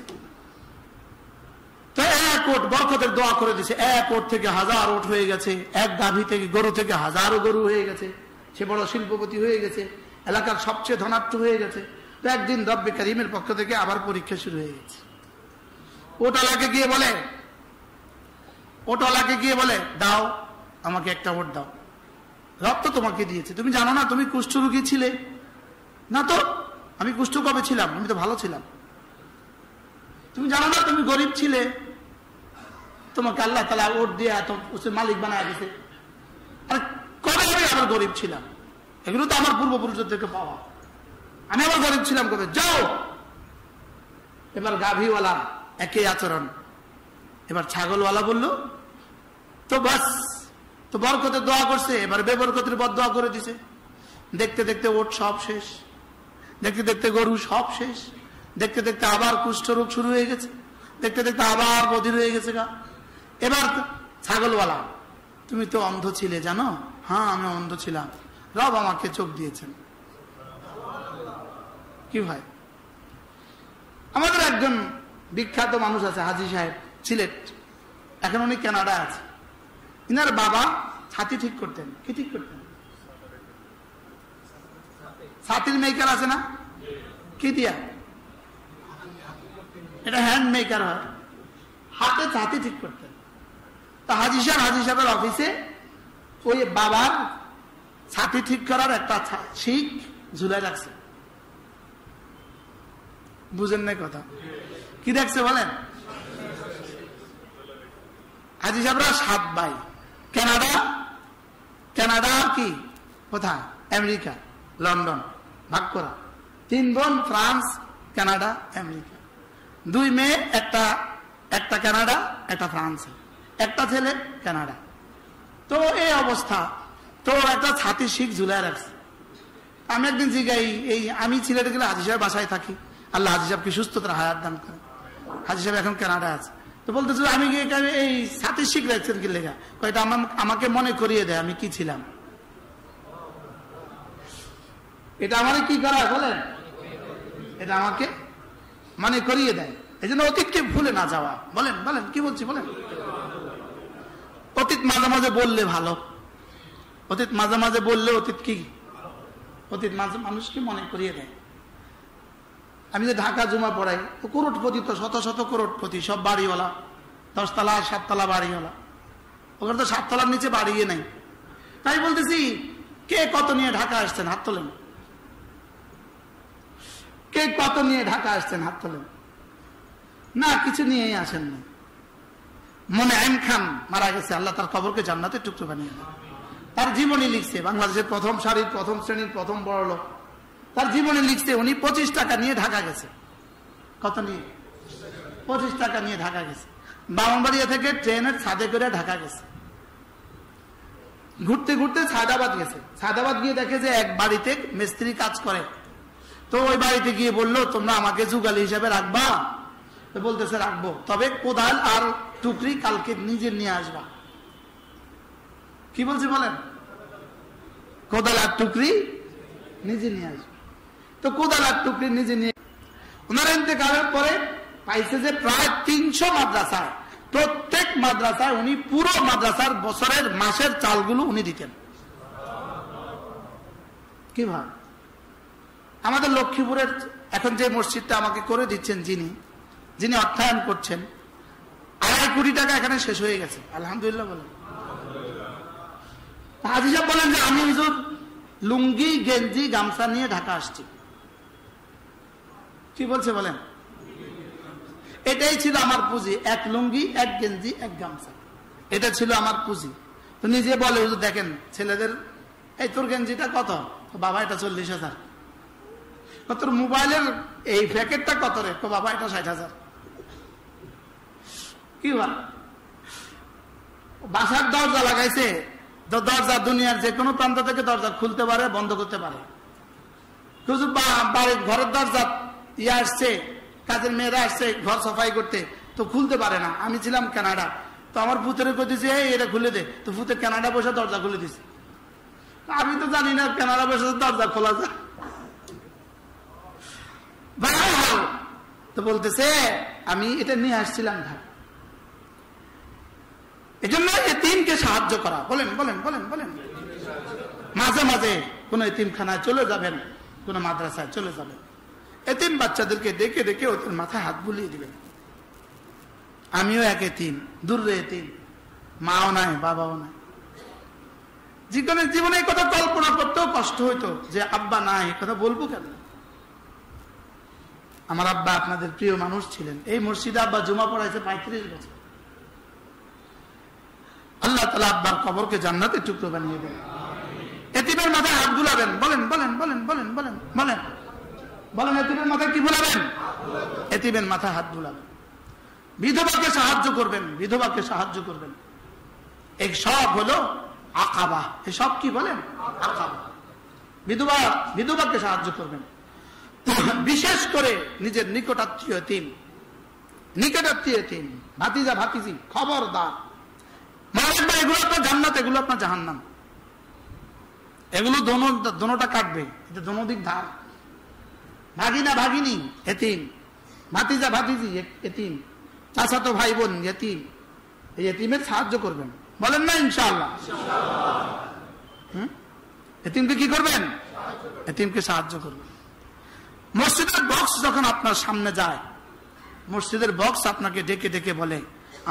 তো 1 ওট বরকতের দোয়া করে দিছে, 1 ওট থেকে 1000 ওট হয়ে গেছে, 1 গাভী থেকে, গরু থেকে 1000 গরু হয়ে গেছে। সে বড় শিল্পপতি হয়ে গেছে, এলাকার সবচেয়ে ধনাঢ্য হয়ে গেছে। তো একদিন রব্বে কারীমের পক্ষ থেকে আবার পরীক্ষা শুরু হয়ে গেছে। ওটালাকে গিয়ে বলে দাও আমাকে একটা ওট দাও। রব তো তোমাকে দিয়েছে, তুমি জানো না তুমি কুষ্ঠ রোগী ছিলে? না তো, আমি কুষ্ঠ কবে ছিলাম? আমি তো ভালো ছিলাম। তুমি জানো না তুমি গরিব ছিলে? তোমাকে আল্লাহ তাআলা ওট দিয়ে এত মালিক বানায় দিতে। আর কবে আমি আবার গরিব ছিলাম? এগুলো তো আমার পূর্বপুরুষদের থেকে পাওয়া। আমি আবার গরিব ছিলাম কবে? যাও। এবার গাভীওয়ালা একই আচরণ। এবার ছাগলওয়ালা বলল তো বাস, তো বরকতের দোয়া করছে, এবার বেবরকতের বদদোয়া করে দিছে। দেখতে দেখতে ওট সব শেষ, দেখতে দেখতে গরু সব শেষ, দেখতে দেখতে আবার কুষ্ঠ রোগ শুরু হয়ে গেছে, দেখতে দেখতে আবার বধির হয়ে গেছে গা। এবার ছাগলওয়ালা, তুমি তো অন্ধ ছিলে জানো? হ্যাঁ আমি অন্ধ ছিলাম, রব আমাকে চোখ দিয়েছেন। কি ভাই, আমাদের একজন বিখ্যাত মানুষ আছে, হাজী সাহেব, সিলেট, এখন উনি কানাডা আছে। ইনার বাবা ছাতি ঠিক করতেন। কি ঠিক করতেন? ছাতির মেকার আছে না, কি দিয়া? এটা হ্যান্ড মেকার হয়, হাতে ছাতি ঠিক করতেন। তো হাজী সাহেবের অফিসে ওই বাবার ছাতি ঠিক করার একটা শিক ঝুলাই রাখছে। বুঝেন না কথা? কি দেখছে বলেন? হাজী সাহেবরা 7 ভাই, কানাডা কি কোথায়, আমেরিকা, লন্ডন ভাগ করা। 3 বোন, ফ্রান্স, কানাডা, আমেরিকা। 2 মেয়ে, একটা কানাডা, একটা ফ্রান্স, একটা ছেলে কানাডা। তো এই অবস্থা, তো একটা ছাতি শিখ ঝুলাই রাখছে। আমি একদিন জিগাই, এই আমি সিলেটে গেলে হাজী সাহেব বাসায় থাকি, আল্লাহ হাজী সাহেবকে সুস্থতার হায়াত দান করে। হাজী সাহেব এখন কানাডা আছে। তো বলতেছে আমি গিয়ে এই ছাতি শিখ রাখছেন কি লেখা? এটা আমাকে মনে করিয়ে দেয় আমি কি ছিলাম। এটা আমার কি করা বলেন? এটা আমাকে মনে করিয়ে দেয়। এই জন্য অতীতকে ভুলে না যাওয়া। বলেন বলেন কি বলছি বলেন? অতীত মাঝে মাঝে বললে ভালো, অতীত মাঝে মাঝে বললে অতীত কি, অতীত মাঝে মানুষকে মনে করিয়ে দেয়। আমি যে ঢাকা জুমা পড়াই, তো করোড়পতি, তো শত শত করোড়পতি, সব বাড়িওয়ালা, 10 তলা 7 তলা বাড়িওয়ালা। ওখানে তো 7 তলার নিচে বাড়িয়ে নাই। তাই বলতেছি, কে কত নিয়ে ঢাকা আসছেন হাত তোলেন? কে কত নিয়ে ঢাকা আসছেন হাত তোলেন? না, কিছু নিয়েই আসেন না। মোনায়েম খান মারা গেছে, আল্লাহ তার কবরকে জান্নাতের টুকরো বানিয়ে দেন। তার জীবনী লিখছে, বাংলাদেশের প্রথম সারির প্রথম শ্রেণীর প্রথম বড় লোক, তার জীবনী লিখছে উনি 25 টাকা নিয়ে ঢাকা গেছে। কত নিয়ে? 25 টাকা নিয়ে ঢাকা গেছে। ব্রাহ্মণবাড়িয়া থেকে ট্রেনের ছাদে করে ঢাকা গেছে। ঘুরতে ঘুরতে সায়দাবাদ গেছে। সায়দাবাদ গিয়ে দেখে যে এক বাড়িতে মিস্ত্রি কাজ করে। তো ওই বাড়িতে গিয়ে বললো, তোমরা আমাকে যুগালি হিসাবে রাখবা? তো বলতেছে, রাখবো, তবে কোদাল আর টুকরি কালকে নিজে নিয়ে আসবা। কি বলছে বলেন? কোদাল আর টুকরি নিজে নিয়ে আসবে। তো কোদাল আর টুকরি নিজে নিয়ে, ওনার ইন্তেকালের পরে পাইছে যে প্রায় 300 মাদ্রাসায়, প্রত্যেক মাদ্রাসায় উনি পুরো মাদ্রাসার বছরের মাসের চালগুলো উনি দিতেন। কি ভাব? আমাদের লক্ষ্মীপুরের এখন যে মসজিদটা আমাকে করে দিচ্ছেন, যিনি অর্থায়ন করছেন, 2.5 কোটি টাকা এখানে শেষ হয়ে গেছে। আলহামদুলিল্লাহ বলেন। হাজী সাহেব বলেন যে আমি হুজুর লুঙ্গি গেঞ্জি গামছা নিয়ে ঢাকা আসছি। কি বলছে বলেন? এটাই ছিল আমার পুঁজি, 1 লুঙ্গি 1 গেঞ্জি 1 গামছা, এটা ছিল আমার পুঁজি। তো নিজে বলে, হুজুর দেখেন ছেলেদের, এই তোর গেঞ্জিটা কত? বাবা এটা 40,000। তোর মোবাইলের এই প্যাকেটটা কত রে? বাবা এটা 60,000। কি বল? বাসার দরজা লাগাইছে, দরজা দুনিয়ার যে কোনো প্রান্ত থেকে দরজা খুলতে পারে, বন্ধ করতে পারে। বাড়ির ঘরের দরজা আসছে, কাজের মেয়েরা আসছে ঘর সাফাই করতে, তো খুলতে পারে না। আমি ছিলাম কানাডা, তো আমার পুতের কইতেছে, এই এটা খুলে দে। তো পুতে কানাডা বসে দরজা খুলে দিছে। আমি তো জানি না কানাডা বসে দরজা খোলা যায়। তো বলতেছে আমি এটা নিয়ে আসছিলাম ঢাকা। এই জন্য এতিমকে সাহায্য করা। বলেন বলেন বলেন বলেন। মাঝে মাঝে কোন এতিমখানায় চলে যাবেন, কোন মাদ্রাসায় চলে যাবেন, এতিম বাচ্চাদেরকে দেখে দেখে ওদের মাথায় হাত বুলিয়ে দিবেন। আমিও এক এতিম, দূরে এতিম, মাও নাই বাবাও নাই। জীবনে কথা কল্পনা করতেও কষ্ট হইতো যে আব্বা নাই, কথা বলবো কেন? আমার আব্বা আপনাদের প্রিয় মানুষ ছিলেন। এই মসজিদে আব্বা জুমা পড়াইছে 35 বছর। আল্লাহ তাআলা আব্বার কবরকে জান্নাতের টুকরো বানিয়ে দেন। এতিমের মাথায় হাত বুলাবেন। বলেন বলেন বলেন বলেন বলেন বলেন বলেন। এতিমের মাথায় কি বুলাবেন? এতিমের মাথায় হাত বুলাবেন। বিধবাকে সাহায্য করবেন, বিধবাকে সাহায্য করবেন। এই সব হলো আকাবা। এসব কি বলেন? আকাবা। বিধবাকে সাহায্য করবেন। বিশেষ করে নিজের নিকটাত্মীয় এতিম, ভাতিজা ভাতিজি, খবরদার। এগুলো আপনার জান্নাত, এগুলো আপনার জাহান্নাম। এগুলো দোনোটা কাটবে, এটা দোনো দিক ধার। ভাগিনা ভাগিনী এতিম, ভাতিজা ভাতিজি এতিম, চাচাতো ভাই বোন এতিম, এই এতিমের সাহায্য করবেন। বলেন না ইনশাআল্লাহ? এতিমকে কি করবেন? এতিমকে সাহায্য করবেন। মসজিদের বক্স যখন আপনার সামনে যায়, মসজিদের বক্স আপনাকে ডেকে ডেকে বলে,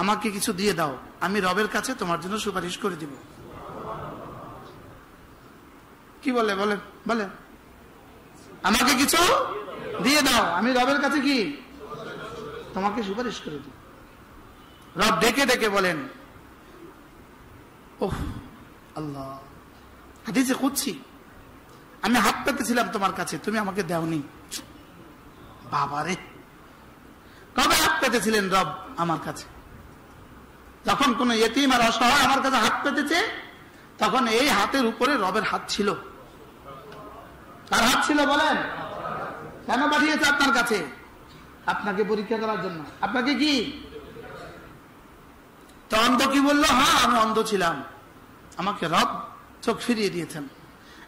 আমাকে কিছু দিয়ে দাও, আমি রবের কাছে তোমার জন্য সুপারিশ করে দিব। কি বলে? বলেন বলেন। আমাকে কিছু দিয়ে দাও, আমি রবের কাছে কি তোমাকে সুপারিশ করে দিব। রব ডেকে ডেকে বলেন, ওহ আল্লাহ, হাদিসে কুদসি, আমি হাত পেতেছিলাম তোমার কাছে, তুমি আমাকে দাওনি। বাবারে, কবে হাত পেতেছিলেন রব আমার কাছে? যখন কোন ইতিম আর অসহায় আমার কাছে হাত পেতেছে, তখন এই হাতের উপরে রবের হাত ছিল। কার হাত ছিল বলেন? কেন পাঠিয়েছে আপনার কাছে? আপনাকে পরীক্ষা করার জন্য। আপনাকে কি তো অন্ধ কি বললো? হ্যাঁ, আমি অন্ধ ছিলাম, আমাকে রব চোখ ফিরিয়ে দিয়েছেন।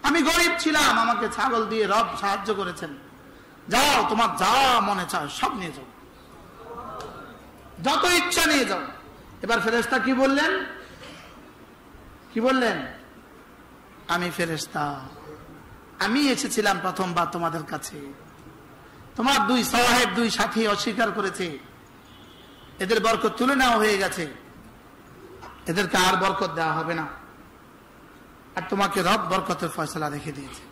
আমি গরিব ছিলাম, আমাকে ছাগল দিয়ে রব সাহায্য করেছেন। যাও, তোমার যা মনে চায় সব নিয়ে যাও, যত ইচ্ছা নিয়ে যাও। এবার ফেরেশতা কি বললেন? কি বললেন? আমি ফেরেশতা, আমি এসেছিলাম প্রথমবার তোমাদের কাছে, তোমার 2 সাহেব 2 সাথী অস্বীকার করেছে, এদের বরকত তুলে নেওয়া হয়ে গেছে। এদেরকে আর বরকত দেওয়া হবে না, আর তোমাকে রব বরকতের ফয়সালা রেখে দিয়েছে।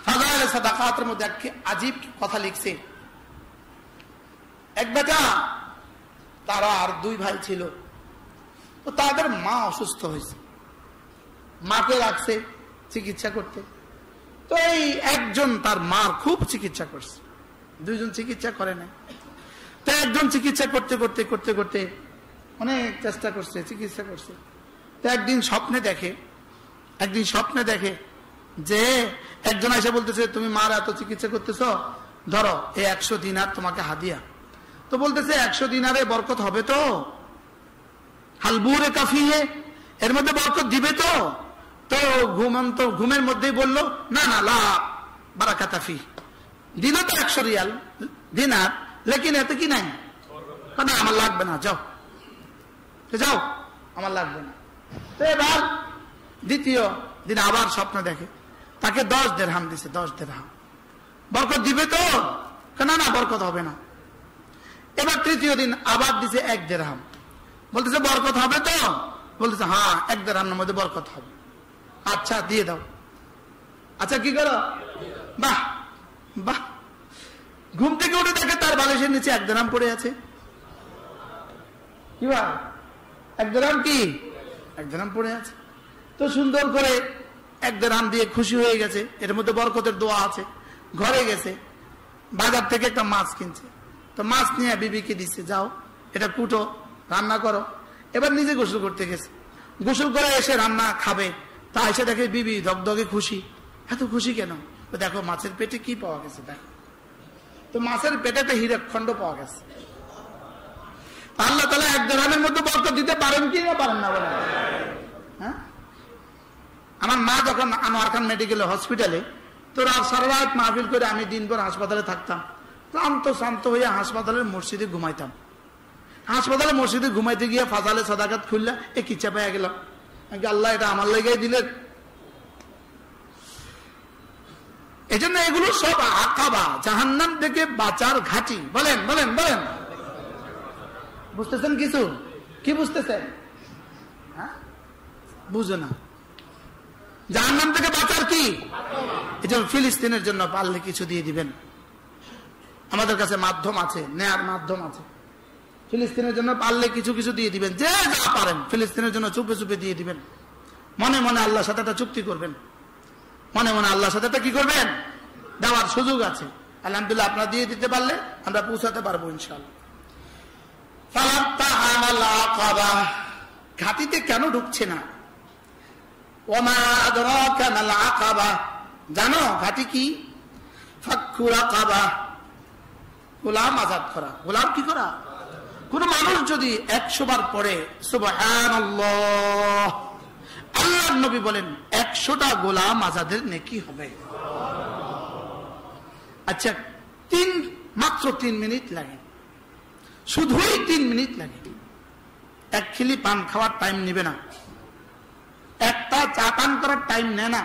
ফাজাইলে সাদাকাতের মধ্যে এক আজীব কথা লিখছে। এক বেটা, তারা আর দুই ভাই ছিল, তো তাদের মা অসুস্থ হয়েছে, মাকে রাখছে চিকিৎসা করতে। তো এই একজন তার মার খুব চিকিৎসা করছে, দুইজন চিকিৎসা করে না। তো একজন চিকিৎসা করতে করতে করতে করতে অনেক চেষ্টা করছে, চিকিৎসা করছে। তো একদিন স্বপ্নে দেখে যে একজন এসে বলতেছে, তুমি মার এত চিকিৎসা করতেছ, ধরো এই 100 দিনার তোমাকে হাদিয়া। তো বলতেছে 100 দিনারে বরকত হবে তো? হালবুরে কাফি হে, এর মধ্যে বরকত দিবে তো? তো ঘুমের মধ্যেই বললো, না না, লা বারাকাতা ফি। দিল তো 100 রিয়াল দিনার, লেকিন এতে কি নাই, না আমার লাগবে না, যাও যাও, আমার লাগবে না। তো এবার দ্বিতীয় দিন আবার স্বপ্ন দেখে, তাকে 10 দিরহাম দিছে, 10 দিরহাম। বরকত দিবে তো? না না, বরকত হবে না। এবার তৃতীয় দিন আবার দিছে 1 দিরহাম, বলতেছে বরকত হবে তো? বলতেছে হ্যাঁ, 1 দিরহামের মধ্যে বরকত হবে। আচ্ছা দিয়ে দাও। আচ্ছা কি করো? বাহ বাহ। ঘুম থেকে উঠে দেখে তার বালিশের নিচে 1 দিরহাম পড়ে আছে। কি বা 1 দিরহাম, কি 1 দিরহাম পড়ে আছে। তো সুন্দর করে 1 দিরহাম দিয়ে খুশি হয়ে গেছে, এর মধ্যে বরকতের দোয়া আছে। ঘরে গেছে, বাজার থেকে একটা মাছ কিনছে, তো মাছ নিয়ে বিবিকে দিচ্ছে, যাও এটা কুটো, রান্না করো। এবার নিজে গোসল করতে গেছে, গোসল করে এসে রান্না খাবে, তা এসে দেখে বিবি ধকধকে খুশি। এত খুশি কেন? দেখো মাছের পেটে কি পাওয়া গেছে, দেখো তো মাছের পেটে একটা হীরের খন্ড পাওয়া গেছে। আল্লাহ তাআলা 1 দিরহামের মধ্যে বরকত দিতে পারেন কি না পারেন না বলেন? হ্যাঁ, আমার মা যখন আনোয়ার খান মেডিকেল হসপিটালে, তো সারা রাত মাহফিল করে আমি দিনভর হাসপাতালে থাকতাম, শান্ত হয়ে হাসপাতালের মসজিদে ঘুমাইতাম। হাসপাতালে মসজিদে ঘুমাইতে গিয়ে ফাজালে সাদাকাত খুললা, এ কি চাপাইয়া গেলাম, আল্লাহ এটা আমার লেগে দিলেন। এই জন্য এগুলো সব আকাবা, জাহান্নাম থেকে বাঁচার ঘাঁটি। বলেন বলেন বলেন, বুঝতেছেন কিছু? কি বুঝতেছেন? হ্যাঁ, বুঝো না। জাহান্নাম থেকে বাঁচার কি? এই জন্য ফিলিস্তিনের জন্য পারলে কিছু দিয়ে দিবেন। আমাদের কাছে মাধ্যম আছে, নেয়ার মাধ্যম আছে। ফিলিস্তিনের জন্য পারলে কিছু কিছু দিয়ে দিবেন, যে যা পারেন ফিলিস্তিনের জন্য চুপে চুপে দিয়ে দিবেন। মনে মনে আল্লাহর সাথে একটা চুক্তি করবেন, মনে মনে আল্লাহর সাথে একটা কি করবেন, দেওয়ার সুযোগ আছে। আলহামদুলিল্লাহ, আপনারা দিয়ে দিতে পারলে আমরা পৌঁছাতে পারবো ইনশাআল্লাহ। ঘাটিতে কেন ঢুকছে না? ওমা আদরাকা মাল আকাবা, জানো ঘাটি কি? ফাক্কু রাকাবা, গোলাম আজাদ করা। গোলাম কি করা? কোন মানুষ যদি 100 বার পড়ে সুবহানাল্লাহ, আল্লাহর নবী বলেন 100টা গোলাম আজাদের নেকি হবে। আচ্ছা, মাত্র 3 মিনিট লাগে, শুধুই 3 মিনিট লাগে। 1 খিলি পান খাওয়ার টাইম নেবে না, একটা চা পান করার টাইম নেয় না,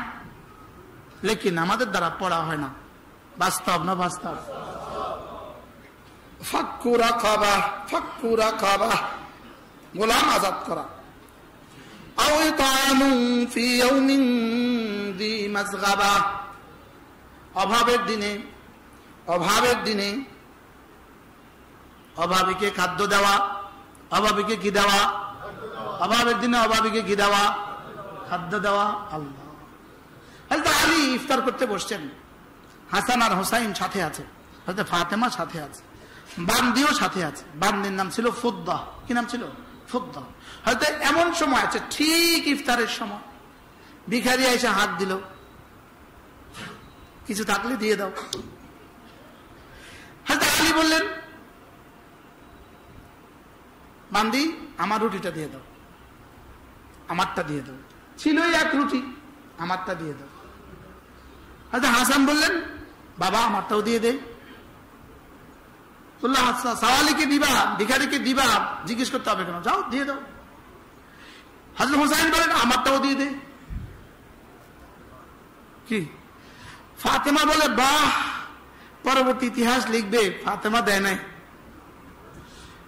লেকিন আমাদের দ্বারা পড়া হয় না। বাস্তব না বাস্তব? ফাক্কু রাকাবা, ফাক্কু রাকাবা, গোলাম আজাদ করা। আও ইতামু ফি ইয়াউমিন দি মাসগাবা, অভাবের দিনে অভাবীকে খাদ্য দেওয়া। অভাবীকে কি দেওয়া? অভাবের দিনে অভাবীকে কি দেওয়া? খাদ্য দেওয়া। আল্লাহ, হযরত আলী ইফতার করতে বসছেন, হাসান আর হুসাইন সাথে আছে, হযরত ফাতেমা সাথে আছে, বান্দিও সাথে আছে। বান্দির নাম ছিল ফুদ্দা। কি নাম ছিল? ফুদ্দা। হয়তো এমন সময় আছে, ঠিক ইফতারের সময় ভিখারি এসে হাত দিল, কিছু থাকলে দিয়ে দাও। হয়তো আলী বললেন, বান্দি আমার রুটিটা দিয়ে দাও, আমারটা দিয়ে দাও। ছিলই 1 রুটি, আমারটা দিয়ে দাও। হয়তো হাসান বললেন, বাবা আমারটাও দিয়ে দে। বললো, সাওয়ালিকে দিবা, ভিখারিকে দিবা, জিজ্ঞেস করতে হবে কেন, যাও দিয়ে দাও। হযরত হুসাইন বলেন, আমারটাও দিয়ে দে। কি? ফাতেমা বলে, বাহ, পরবর্তী ইতিহাস লিখবে ফাতেমা দেয় নাই।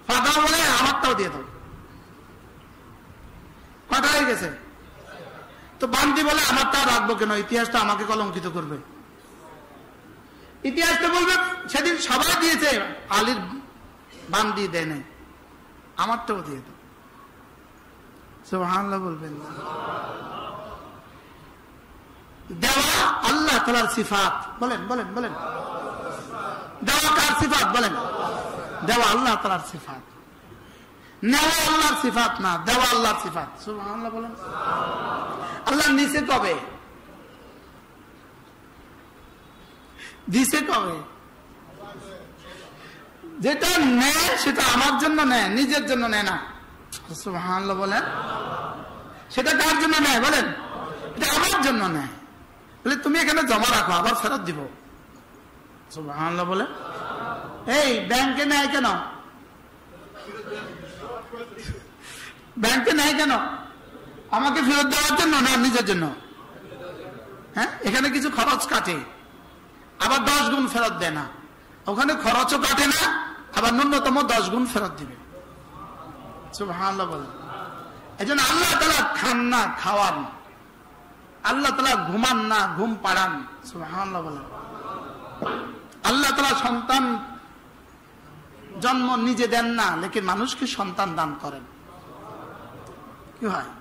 ফাতেমা বলে আমারটাও দিয়ে দাও। কটা হয়ে গেছে? তো বান্দি বলে আমারটা রাখবো কেন, ইতিহাসটা আমাকে কলঙ্কিত করবে। ইতিহাসটা বলবে সেদিন সবাই দিয়েছে, আলীর বান্দি দেয় নাই, আমারটাও দিয়ে দাও। সুবহানাল্লাহ বলবেন। দেওয়া আল্লাহ তাআলার সিফাত। বলেন বলেন বলেন, দেওয়া কার সিফাত? বলেন, দেওয়া আল্লাহ তাআলার সিফাত। নেওয়া আল্লাহর সিফাত না, দেওয়া আল্লাহর সিফাত। সুবহানাল্লাহ বলেন। আল্লাহ নিচে কবে? দিছে কবে? যেটা নেয় সেটা আমার জন্য নেয়, নিজের জন্য নেয় না। সুবহানাল্লাহ বলেন। সেটা কার জন্য নেয়? বলেন, এটা আমার জন্য নেয়। বলে তুমি এখানে জমা রাখো, আবার ফেরত দিব। সুবহানাল্লাহ বলেন। এই ব্যাংকে নেয় কেন? ব্যাংকে নেয় কেন? আমাকে ফেরত দেওয়ার জন্য না নিজের জন্য? হ্যাঁ, এখানে কিছু খরচ কাটে, আবার 10 গুণ ফেরত দেয় না। ওখানে খরচও কাটে না, আবার ন্যূনতম 10 গুণ ফেরত দিবে। সুবহানাল্লাহ বলেন। এই জন্য আল্লাহ তাআলা খান না খাওয়ান, আল্লাহ তাআলা ঘুমান না ঘুম পাড়ান। সুবহানাল্লাহ বলেন। আল্লাহ তাআলা সন্তান জন্ম নিজে দেন না, লেকিন মানুষকে সন্তান দান করেন। কি হয়?